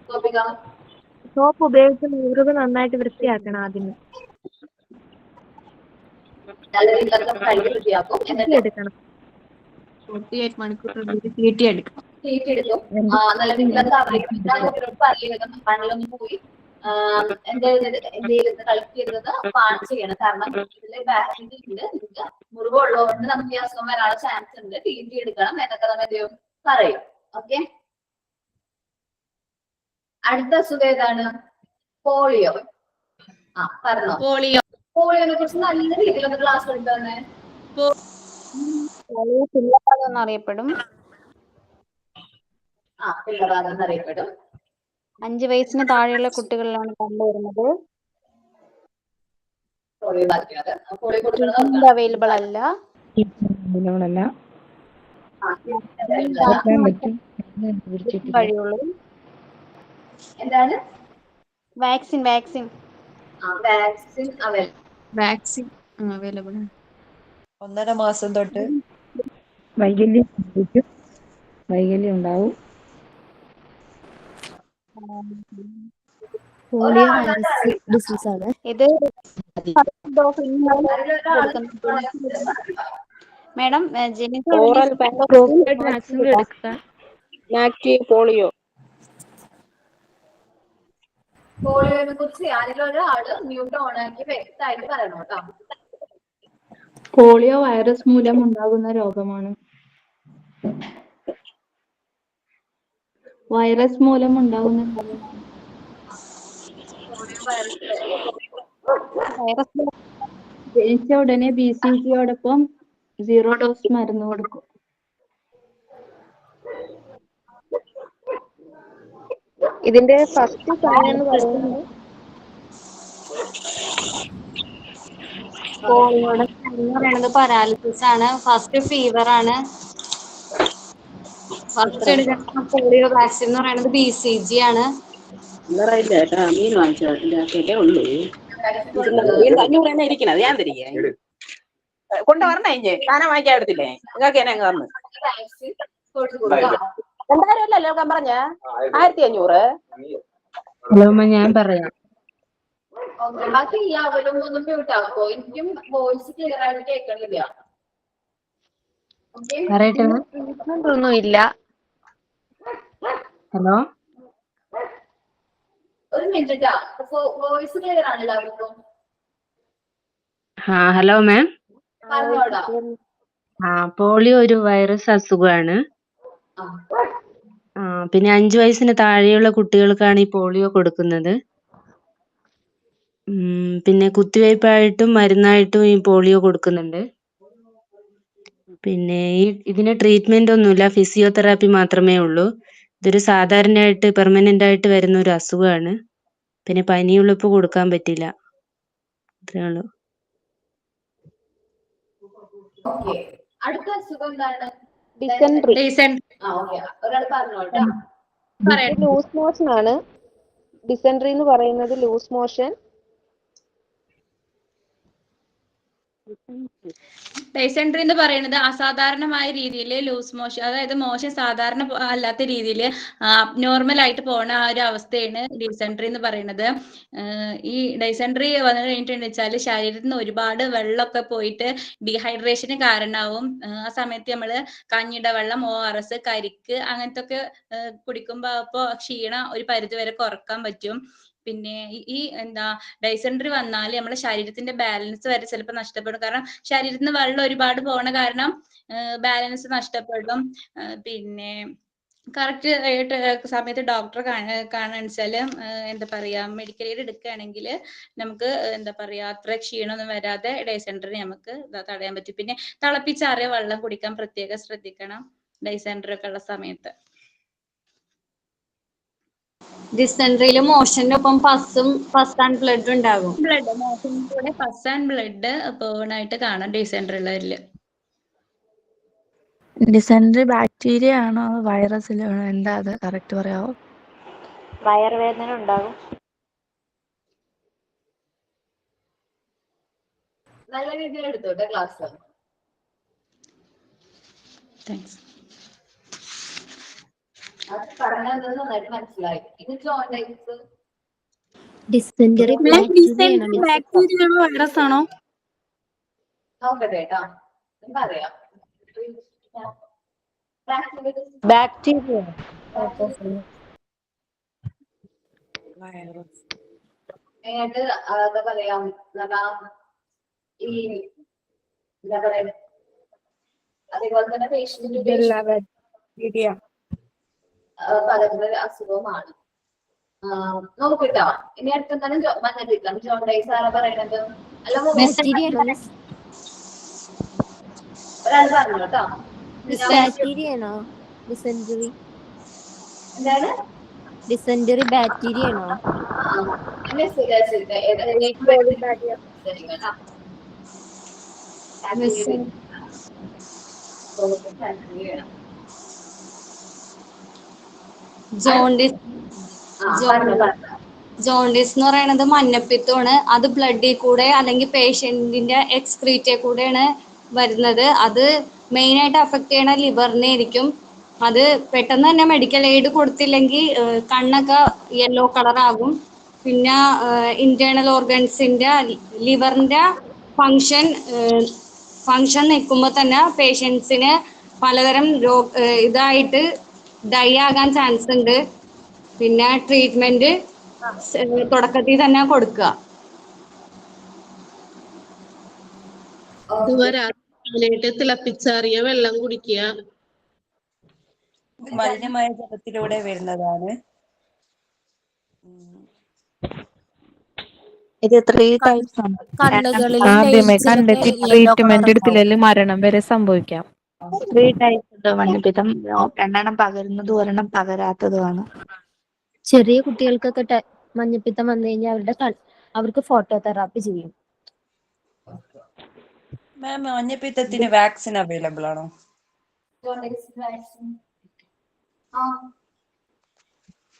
ഗോപിക? സോപ്പ് ഉപയോഗിച്ച് മുറിവ് നന്നായിട്ട് വൃത്തിയാക്കണം ആദ്യം. നല്ല രീതിയിലൊക്കെ കഴുകി വൃത്തിയാക്കും. എന്നിട്ട് എടുക്കണം. 48 മണിക്കൂർ തീറ്റിയെടുക്കും. നല്ല രീതിയിലൊക്കെ മണ്ണിലൊന്നും പോയി എന്തെങ്കിലും കളിക്കരുത് ചെയ്യണം. കാരണം ഇതില് ബാക്ടീരിയ ഉണ്ട്. നിങ്ങൾക്ക് മുറിവുള്ളതുകൊണ്ട് നമുക്ക് ഈ അസുഖം വരാനുള്ള ചാൻസ് ഉണ്ട്. തീറ്റി എടുക്കണം എന്നൊക്കെ നമ്മൾ എന്ത് ചെയ്യും പറയും. ഓക്കെ, അടുത്ത അസുഖം ഏതാണ്? പോളിയോ. പറഞ്ഞോ. പോളിയോനെ കുറിച്ച് നല്ല രീതിയിലൊക്കെ ക്ലാസ് എടുത്തു തന്നെ. പോളിയോ പിള്ളേർ എന്നറിയപ്പെടും. പിള്ളേർ എന്നറിയപ്പെടും. 5 വയസ്സിന് താഴെയുള്ള കുട്ടികളിലാണ് കണ്ടുവരുന്നത്. അവൈലബിൾ അല്ല. വഴിയുള്ളൂ. എന്താണ്? വാക്സിൻ അവൈലബിൾ 1.5 മാസം തൊട്ട് വൈകല്യം ഉണ്ടാവും. പോളിയോ വൈറസ് ഡിസീസ് ആണ് ഇത്. മാഡം പോളിയോനെ കുറിച്ച് ആരെങ്കിലും ഒരാള് മ്യൂട്ട് ഓൺ ആക്കി വ്യക്തമായിട്ട് പറയണം കേട്ടോ. പോളിയോ വൈറസ് മൂലം ഉണ്ടാകുന്ന രോഗമാണ്. വൈറസ് മൂലം ഉണ്ടാകുന്ന വൈറസ് ജനിച്ച ഉടനെ BCG-യോടൊപ്പം 0 ഡോസ് മരുന്ന് കൊടുക്കും. ഇതിന്റെ ഫസ്റ്റ് സൈൻ എന്ന് പറയുന്നത് പോളിയോയുടെ എന്ന് പറയുന്നത് പാരാലിസിസ് ആണ്. ഫസ്റ്റ് ഫീവർ ആണ്. ഫസ്റ്റ് എടുക്കുന്ന പോളിയോ വാക്സിൻ എന്ന് പറയുന്നത് BCG ആണ്. ഇരിക്കണത് ഞാൻ തിരികെ കൊണ്ടുവരണേ സാധനം വാങ്ങിക്കാൻ എടുത്തില്ലേ നിങ്ങൾക്ക് എന്നെ അങ്ങ് വന്ന് എന്തായാലും അല്ലല്ലോ ഞാൻ പറഞ്ഞ 1500. ഹലോ ഞാൻ പറയാം. ബാക്കി എല്ലാവരും ഒന്ന് മ്യൂട്ട് ആക്കോ. എനിക്കും വോയിസ് ക്ലിയർ ആയിട്ട് കേൾക്കണില്ല. ഒന്നുമില്ല. ഹലോ, ഒരു മിനിറ്റ്. വോയിസ് ക്ലിയർ ആണ് എല്ലാവർക്കും? Hello ma'am. പറഞ്ഞോടാ. പോളിയോ ഒരു വൈറസ് അസുഖമാണ്. പിന്നെ 5 വയസ്സിന് താഴെയുള്ള കുട്ടികൾക്കാണ് ഈ പോളിയോ കൊടുക്കുന്നത്. പിന്നെ കുത്തിവയ്പ്പായിട്ടും മരുന്നായിട്ടും ഈ പോളിയോ കൊടുക്കുന്നുണ്ട്. പിന്നെ ഇതിന് ട്രീറ്റ്മെന്റ് ഒന്നുമില്ല, ഫിസിയോതെറാപ്പി മാത്രമേ ഉള്ളൂ. ഇതൊരു സാധാരണയായിട്ട് പെർമനന്റ് ആയിട്ട് വരുന്ന ഒരു അസുഖമാണ്. പിന്നെ പനിയുള്ളപ്പോൾ കൊടുക്കാൻ പറ്റില്ല. അത്രേ ഉള്ളൂ. അടുത്ത അസുഖം എന്താണ്? ഒരാൾ പറഞ്ഞോട്ടാ. ലൂസ് മോഷൻ ആണ്. ഡിസെൻട്രി എന്ന് പറയുന്നത് ലൂസ് മോഷൻ. ഡൈസെൻട്രി എന്ന് പറയുന്നത് അസാധാരണമായ രീതിയിൽ ലൂസ് മോഷൻ, അതായത് മോഷൻ സാധാരണ അല്ലാത്ത രീതിയിൽ അബ്നോർമൽ ആയിട്ട് പോണ ആ ഒരു അവസ്ഥയാണ് ഡൈസെൻട്രി എന്ന് പറയുന്നത്. ഈ ഡൈസെൻട്രി വന്നു കഴിഞ്ഞിട്ടുണ്ടെന്ന് വെച്ചാൽ ശരീരത്തിൽ നിന്ന് ഒരുപാട് വെള്ളമൊക്കെ പോയിട്ട് ഡീഹൈഡ്രേഷന് കാരണമാവും. ആ സമയത്ത് നമ്മൾ കഞ്ഞിയുടെ വെള്ളം, ORS, കരിക്ക് അങ്ങനത്തെ ഒക്കെ കുടിക്കുമ്പോൾ അപ്പോൾ ക്ഷീണം ഒരു പരിധി വരെ കുറക്കാൻ പറ്റും. പിന്നെ ഈ ഡൈസെൻട്രി വന്നാൽ നമ്മുടെ ശരീരത്തിന്റെ ബാലൻസ് വരെ ചിലപ്പോൾ നഷ്ടപ്പെടും. കാരണം ശരീരത്തിൽ നിന്ന് വെള്ളം ഒരുപാട് പോണ കാരണം ബാലൻസ് നഷ്ടപ്പെടും. പിന്നെ കറക്റ്റ് സമയത്ത് ഡോക്ടറെ കാണാന്ന് വെച്ചാല് മെഡിക്കൽ എയ്ഡ് എടുക്കുകയാണെങ്കിൽ നമുക്ക് അത്ര ക്ഷീണമൊന്നും വരാതെ ഡൈസെൻട്രി നമുക്ക് തടയാൻ പറ്റും. പിന്നെ തിളപ്പിച്ചാറിയ വെള്ളം കുടിക്കാൻ പ്രത്യേകം ശ്രദ്ധിക്കണം. ഡൈസെൻട്രി ഒക്കെ ഉള്ള സമയത്ത്. ഡിസെൻട്രിയില് മോഷന്റെ ഒപ്പം പസ് ആൻഡ് ബ്ലഡ് ഉണ്ടാകും. ബ്ലഡ് മോഷന്റെ കൂടെ പസ് ആൻഡ് ബ്ലഡ് പോകാനായിട്ട് കാണാം ഡീസെൻട്രി ഉള്ളവരില്. ഡിസെൻട്രി ബാക്ടീരിയ ആണോ വൈറസിലാണോ എന്താ അത് കറക്റ്റ് പറയാവോ? വയറുവേദന ഉണ്ടാകും. നല്ല രീതിയിൽ എടുത്തോട്ടെ ക്ലാസ്. താങ്ക്സ്. അത് പറഞ്ഞത് നന്നായിട്ട് മനസ്സിലായി. ഇനി ജോയിൻസ് ഡിസെൻട്രി ബാക്ടീരിയ വൈറസ് ആണോ? നോക്കട്ടെ കേട്ടോ, പറയാം. ബാക്ടീരിയ എന്നിട്ട് എന്താ പറയാ, ഈ എന്താ പറയാ, അതേപോലെ തന്നെ പേഷ്യന്റ് പകരുന്ന ഒരു അസുഖമാണ്. നോക്കിട്ടോ. ഇനി അടുത്തെന്താണ് മഞ്ഞപ്പിത്തം, ജോണ്ടൈസ് ആരാ പറയണത്? അല്ല ബാക്ടീരിയ ഒരാൾ പറഞ്ഞു കേട്ടോ. ബാക്ടീരിയ ആണോ ഡിസെൻട്രി? എന്താണ് ഡിസെൻട്രി ബാക്ടീരിയ ആണോ? ജോണ്ടിസ് എന്ന് പറയുന്നത് മഞ്ഞപ്പിത്തമാണ്. അത് ബ്ലഡിൽ കൂടെ അല്ലെങ്കിൽ പേഷ്യന്റിന്റെ എക്സ്ക്രീറ്റിൽ കൂടെയാണ് വരുന്നത്. അത് മെയിൻ ആയിട്ട് അഫക്ട് ചെയ്യണ ലിവറിനെ ആയിരിക്കും. അത് പെട്ടെന്ന് തന്നെ മെഡിക്കൽ എയ്ഡ് കൊടുത്തില്ലെങ്കിൽ കണ്ണൊക്കെ യെല്ലോ കളർ ആകും. പിന്നെ ഇന്റേണൽ ഓർഗൻസിന്റെ ലിവറിന്റെ ഫങ്ഷൻ നിൽക്കുമ്പോൾ തന്നെ പേഷ്യൻസിന് പലതരം ഇതായിട്ട് ഡൈ ആകാൻ ചാൻസ് ഉണ്ട്. പിന്നെ ട്രീറ്റ്മെന്റ് തുടക്കത്തിൽ തന്നെ കൊടുക്കുക. തിളപ്പിച്ചാറിയ വെള്ളം കുടിക്കുക. മലിനമായ ജലത്തിലൂടെ വരുന്നതാണ്. ഇത് 3 ടൈപ്സ് ആണ്. ആദ്യമേ കണ്ടെത്തി ട്രീറ്റ്മെന്റ് എടുത്തില്ലെങ്കിൽ മരണം വരെ സംഭവിക്കാം. 3 ടൈപ്സ് ഉണ്ട് മഞ്ഞപ്പിത്തം. 2 പകരുന്നതും 1 പകരാത്തതുമാണ്. ചെറിയ കുട്ടികൾക്കൊക്കെ മഞ്ഞപ്പിത്തം വന്നു കഴിഞ്ഞാൽ അവർക്ക് ഫോട്ടോ തെറാപ്പി ചെയ്യും. മാം, മഞ്ഞപ്പിത്തത്തിന് വാക്സിൻ അവൈലബിൾ ആണോ?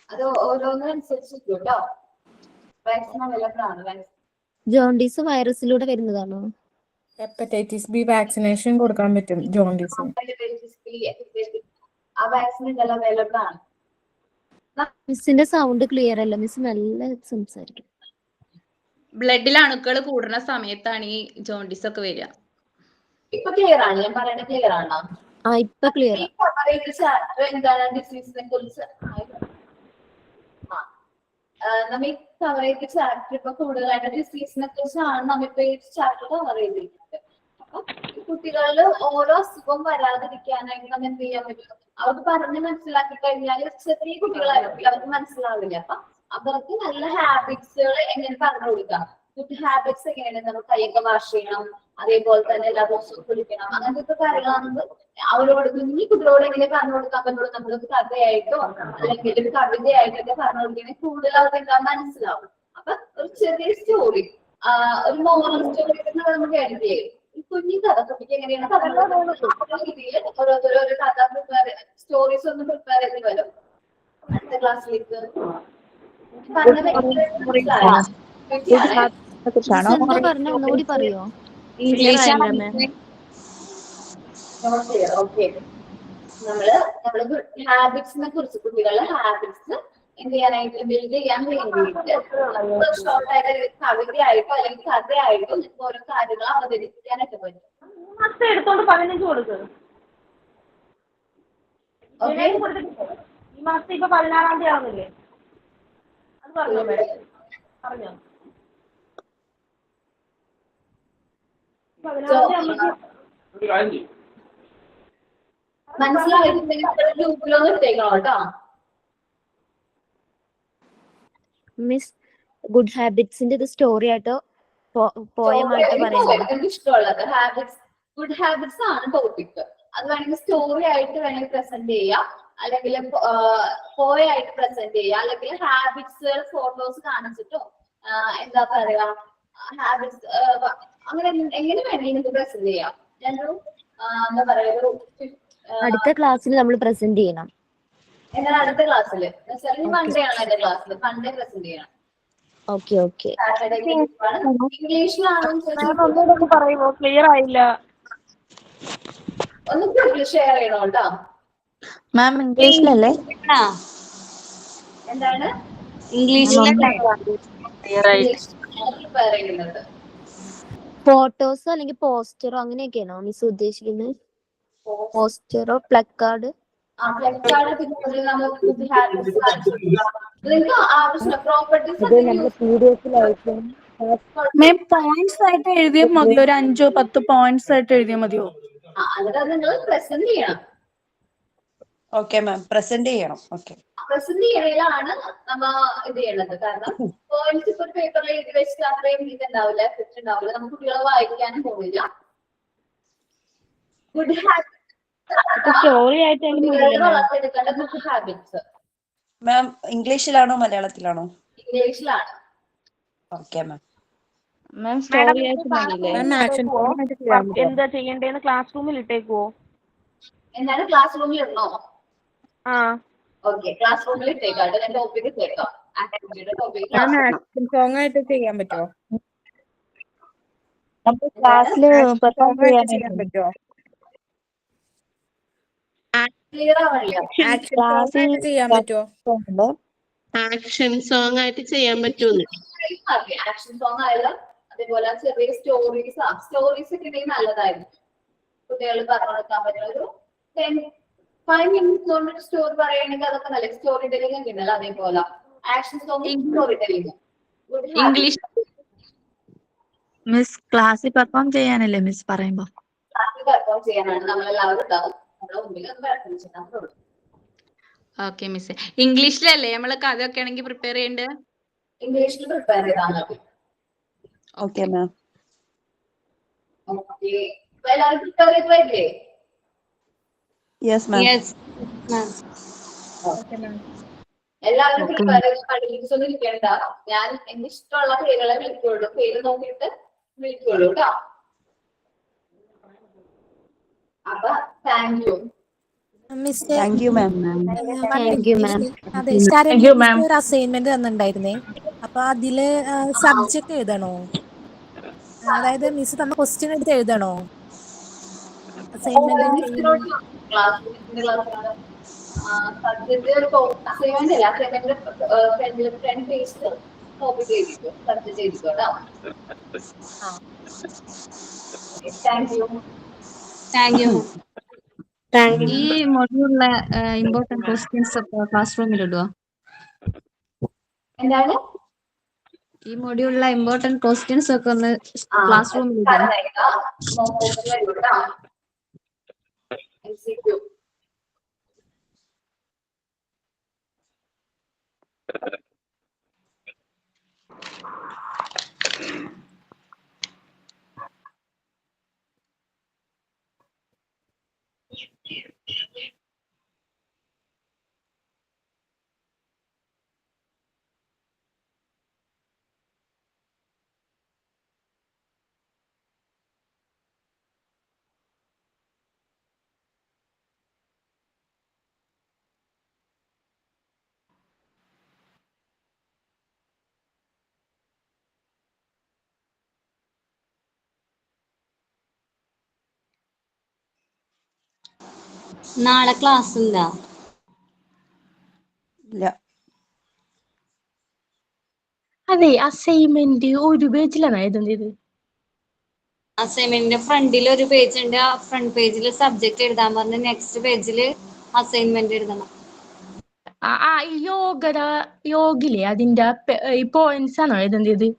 അത് ഓരോന്നനുസരിച്ചിട്ട് കേട്ടോ. വാക്സിൻ അവൈലബിൾ ആണ്. ജോണ്ടീസ് വൈറസിലൂടെ വരുന്നതാണോ? ഹെപ്പറ്റൈറ്റിസ് ബി വാക്സിനേഷൻ കൊടുക്കാൻ പറ്റും ജോണ്ടീസ്. ആ വാക്സിൻ ഇതെല്ലാം അവൈലബിൾ ആണ്. മിസ്സിന്റെ സൗണ്ട് ക്ലിയർ അല്ല. മിസ് നല്ല സംസാരിക്കും. ബ്ലഡിൽ അണുക്കൾ കൂടുന്ന സമയത്താണ് ഈ ജോണ്ടിസ് ഒക്കെ വരിക. ഇപ്പൊ ക്ലിയർ ആണ്? ഞാൻ പറയുന്നത് ക്ലിയർ ആണോ? ഇപ്പൊ ക്ലിയർ. എന്താണ് ഡിസീസിനെ കുറിച്ച് നമ്മ ഈ കവർ ചെയ്ത ചാപ്റ്റർ ഇപ്പൊ കൂടുതലായിട്ട് ഡിസീസിനെ കുറിച്ചാണ് നമ്മിപ്പോ ഈ ചാപ്റ്റർ കവർ ചെയ്തിരിക്കുന്നത്. അപ്പൊ കുട്ടികളിൽ ഓരോ അസുഖം വരാതിരിക്കാനായിട്ട് നമ്മൾ എന്ത് ചെയ്യാൻ പറ്റും? അവർക്ക് പറഞ്ഞ് മനസ്സിലാക്കി കഴിഞ്ഞാൽ ചെറിയ കുട്ടികളായിരിക്കും, അവർക്ക് മനസ്സിലാവില്ല. അപ്പൊ അവർക്ക് നല്ല ഹാബിറ്റ്സുകൾ എങ്ങനെ പറഞ്ഞു കൊടുക്കാം? ഗുഡ് ഹാബിറ്റ്സ് എങ്ങനെയാണ്? നമ്മൾ കൈയൊക്കെ വാഷ് ചെയ്യണം, അതേപോലെ തന്നെ എല്ലാ ദിവസവും കുളിക്കണം, അങ്ങനത്തെ കാര്യങ്ങളാണ് അവരോട് കുഞ്ഞു കുട്ടികളോട് എങ്ങനെ പറഞ്ഞു കൊടുക്കാൻ പറ്റുള്ളൂ. നമ്മളൊരു കഥയായിട്ടോ അല്ലെങ്കിൽ ഒരു കവിതയായിട്ടൊക്കെ പറഞ്ഞു കൊടുക്കുകയാണെങ്കിൽ കൂടുതൽ അവർക്ക് എന്താ മനസ്സിലാവും. അപ്പൊ ഒരു ചെറിയ സ്റ്റോറി, ഒരു മോറൽ സ്റ്റോറി നമുക്ക് എഴുതിയേ കുഞ്ഞു കഥ കുട്ടിക്ക് എങ്ങനെയാണ് രീതിയിൽ ഓരോരോ കഥ പ്രിപ്പയർ സ്റ്റോറീസ് ഒന്ന് പ്രിപ്പയർ ചെയ്ത് വരും അടുത്ത ക്ലാസ്സിലേക്ക്. ഒന്നുകൂടി പറയോ? ഓക്കെ, നമ്മള് ഹാബിറ്റ്സിനെ കുറിച്ച്, കുട്ടികളുടെ ഹാബിറ്റ്സ് എന്ത് ചെയ്യാനായിട്ട് ബിൽഡ് ചെയ്യാൻ വേണ്ടിയിട്ട് ഷോർട്ടായിട്ട് കവിതയായിട്ടോ അല്ലെങ്കിൽ കഥയായിട്ടോ നിങ്ങൾക്ക് ഓരോ കാര്യങ്ങൾ അവതരിപ്പിക്കാനൊക്കെ പറ്റും. എടുത്തോണ്ട് 15 കൊടുക്കുക. ഈ മാസത്തെ ഇപ്പൊ 16-ാം തീയതി ആവുന്നില്ലേ? അത് പറഞ്ഞോ മേഡം, പറഞ്ഞോ. 16-ാം തീയതി മനസ്സിലായിട്ടുണ്ടെങ്കിൽ ഗ്രൂപ്പിലൊന്നും ഇട്ടേക്കണം കേട്ടോ. മിസ് ഗുഡ് ഹാബിറ്റ്സിന്റെ ഇത് സ്റ്റോറി ആയിട്ടോ പോയമായിട്ട് പറയുന്നത് ഇഷ്ടമുള്ളത് ഹാബിറ്റ്സ്, ഗുഡ് ഹാബിറ്റ്സ് ആണ് ടോപ്പിക്. അത് വേണമെങ്കിൽ സ്റ്റോറി ആയിട്ട് വേണമെങ്കിൽ പ്രസന്റ് ചെയ്യാം, അല്ലെങ്കിൽ പോയായിട്ട് പ്രസന്റ് ചെയ്യാം, അല്ലെങ്കിൽ ഹാബിറ്റ്സ് ഫോട്ടോസ് കാണിച്ചിട്ടോ എന്താ പറയാ ഹാബിറ്റ്സ് അങ്ങനെ എങ്ങനെ വേണമെങ്കിൽ നിങ്ങൾക്ക് പ്രസന്റ് ചെയ്യാം. ഞാനൊരു എന്താ പറയാ ഒരു അടുത്ത ക്ലാസ്സിൽ നമ്മൾ പ്രസന്റ് ചെയ്യണം. എന്നാൽ അടുത്ത ക്ലാസ്സിൽ മൺഡേ ആണ് എന്റെ ക്ലാസ്സിൽ, മൺഡേ പ്രസന്റ് ചെയ്യണം. Okay okay. സാറ്റർഡേ ഇംഗ്ലീഷിലാണോ പറയുമോ? ക്ലിയർ ആയില്ല. ഒന്ന് ഷെയർ ചെയ്യണോ കേട്ടോ. മാം ഇംഗ്ലീഷിലല്ലേ? എന്താണ് ഇംഗ്ലീഷിലല്ലേ? പ്രിപ്പയർ ചെയ്യുന്നത്? ഫോട്ടോസോ അല്ലെങ്കിൽ പോസ്റ്ററോ അങ്ങനെയൊക്കെയാണോ മിസ് ഉദ്ദേശിക്കുന്നത്? പോസ്റ്ററോ പ്ലക്കാർഡ്? മാം പോയിന്റ്സ് ആയിട്ട് എഴുതിയാൽ മതിയോ? ഒരു 5-10 പോയിന്റ്സ് ആയിട്ട് എഴുതിയാൽ മതിയോ? എന്നിട്ട് നിങ്ങൾ പ്രസന്റ് ചെയ്യണം. ഓക്കെ മാം, പ്രസന്റ് ചെയ്യണം. ഓക്കെ, പ്രസന്റ് ചെയ്യലാണ് നമ്മ ഇത് ചെയ്യണത്. കാരണം പോയിന്റ്സ് ഇപ്പൊ ഒരു പേപ്പറിൽ എഴുതി വെച്ചിട്ട് അത്രയും ഇതുണ്ടാവില്ല, എഫക്റ്റ് ഉണ്ടാവില്ല, നമുക്ക് കുട്ടികളെ വായിക്കാനും പോവില്ല. ഗുഡ് വളർത്തിയെടുക്കേണ്ട ഗുഡ് ഹാബിറ്റ്സ്. മാം ഇംഗ്ലീഷിലാണോ മലയാളത്തിലാണോ? ഇംഗ്ലീഷിലാണ്. ഓക്കെ മാം. മാം എന്താ ചെയ്യണ്ടേന്ന് ക്ലാസ് റൂമിൽ ഇട്ടേക്കുവോ? എന്താണ് ക്ലാസ് റൂമിൽ ഇടണോ? ആ ഓക്കെ, ക്ലാസ് റൂമിൽ ഇട്ടേക്കാട്ടെ. ഞാൻ ടോപ്പിക് ഇട്ടേക്കാം. ആക്ടിവിറ്റിയുടെ ടോപ്പിക് സോങ് ആയിട്ട് ചെയ്യാൻ പറ്റുമോ? ക്ലാസ്സില് പെർഫോം ചെയ്യാൻ പറ്റുമോ? ക്ലിയർ ആവണില്ല. ചെയ്യാൻ പറ്റുമോ? ആക്ഷൻ സോങ് ആയിട്ട് ചെയ്യാൻ പറ്റുമെന്ന്. ആക്ഷൻ സോങ് ആയാലും അതേപോലെ ചെറിയ സ്റ്റോറീസ് ഒക്കെ ഉണ്ടെങ്കിൽ നല്ലതായിരുന്നു. കുട്ടികൾ പറഞ്ഞു കൊടുക്കാൻ പറ്റുന്ന ഒരു 5 minutes കൊണ്ട് സ്റ്റോറി പറയുകയാണെങ്കിൽ അതൊക്കെ നല്ല സ്റ്റോറി ടെല്ലിംഗ് ഒക്കെ ഉണ്ടല്ലോ. അതേപോലെ action song, story telling. English miss ക്ലാസ്സിൽ പെർഫോം ചെയ്യാനല്ലേ മിസ് പറയുമ്പോ? ക്ലാസ്സിൽ പെർഫോം ചെയ്യാനാണ്. നമ്മളെല്ലാവരും ഉണ്ടാവും. നമ്മുടെ മുമ്പിൽ ഒന്ന് പെർഫോം. Okay miss. ഇംഗ്ലീഷിലല്ലേ നമ്മള് കഥയൊക്കെ ആണെങ്കിൽ പ്രിപ്പയർ ചെയ്യേണ്ടത്? ഇംഗ്ലീഷിൽ പ്രിപ്പയർ ചെയ്താൽ മതി. Okay ma'am. ഓക്കെ, എല്ലാവരും പ്രിപ്പയർ ചെയ്ത് വരില്ലേ? Yes ma'am. എല്ലാവരും പ്രിപ്പയർ ചെയ്ത് പഠിപ്പിച്ചൊന്നും ഇരിക്കേണ്ട. ഞാൻ എനിക്ക് ഇഷ്ടമുള്ള പേരുകളെ വിളിക്കുള്ളൂ. പേര് നോക്കിയിട്ട് വിളിക്കുള്ളൂ കേട്ടോ. അപ്പൊ thank you. Thank you ma'am. അതെ, ഒരു അസൈൻമെന്റ് തന്നിട്ടുണ്ടായിരുന്നേ. അപ്പൊ അതില് സബ്ജക്ട് എഴുതണോ? അതായത് മിസ് തന്ന ക്വസ്റ്റ്യൻ എടുത്ത് എഴുതണോ? അസൈൻമെന്റ് ഈ മൊഡ്യൂളിലെ ഇമ്പോർട്ടന്റ് ക്വസ്റ്റ്യൻസ് ക്ലാസ് റൂമിൽ ഇടുവോ? എന്താണ് ഈ മൊഡ്യൂളിലെ ഇമ്പോർട്ടന്റ് ക്വസ്റ്റ്യൻസ് ഒക്കെ ഒന്ന് ക്ലാസ് റൂമിൽ ഇടുവോ? നാളെ ക്ലാസ് ഉണ്ടോ? ഇല്ല. അതെ, അസൈൻമെന്റ് ഒരു പേജിലാണ് എഴുതുന്നത്. അസൈൻമെന്റിന്റെ ഫ്രണ്ടിൽ ഒരു പേജ് ഉണ്ട്. ആ ഫ്രണ്ട് പേജിൽ സബ്ജക്ട് എഴുതാൻ പറഞ്ഞ് നെക്സ്റ്റ് പേജിൽ അസൈൻമെന്റ് എഴുതണം. യോഗിലെ അതിന്റെ ഈ പോയിന്റ്സ് ആണോ എഴുതുന്നത്?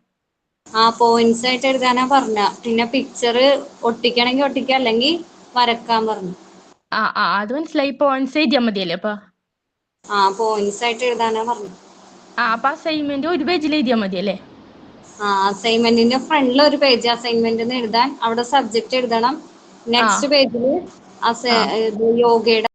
ആ പോയിന്റ്സ് ആയിട്ട് എഴുതാനാ പറഞ്ഞ. പിന്നെ പിക്ചർ ഒട്ടിക്കണമെങ്കിൽ ഒട്ടിക്കാം, അല്ലെങ്കിൽ വരക്കാൻ പറഞ്ഞു. അത് മനസ്സിലായി. പോയിന്റ്സ് എഴുതിയാൽ മതിയല്ലേ അപ്പൊ? പോയിന്റ്സ് ആയിട്ട് എഴുതാനാ പറഞ്ഞു. അപ്പൊ അസൈൻമെന്റ് ഒരു പേജിൽ എഴുതിയാൽ മതിയല്ലേ? അസൈൻമെന്റിന്റെ ഫ്രണ്ടിൽ ഒരു പേജ് അസൈൻമെന്റ് എഴുതാൻ, അവിടെ സബ്ജക്ട് എഴുതണം. നെക്സ്റ്റ് പേജിൽ യോഗയുടെ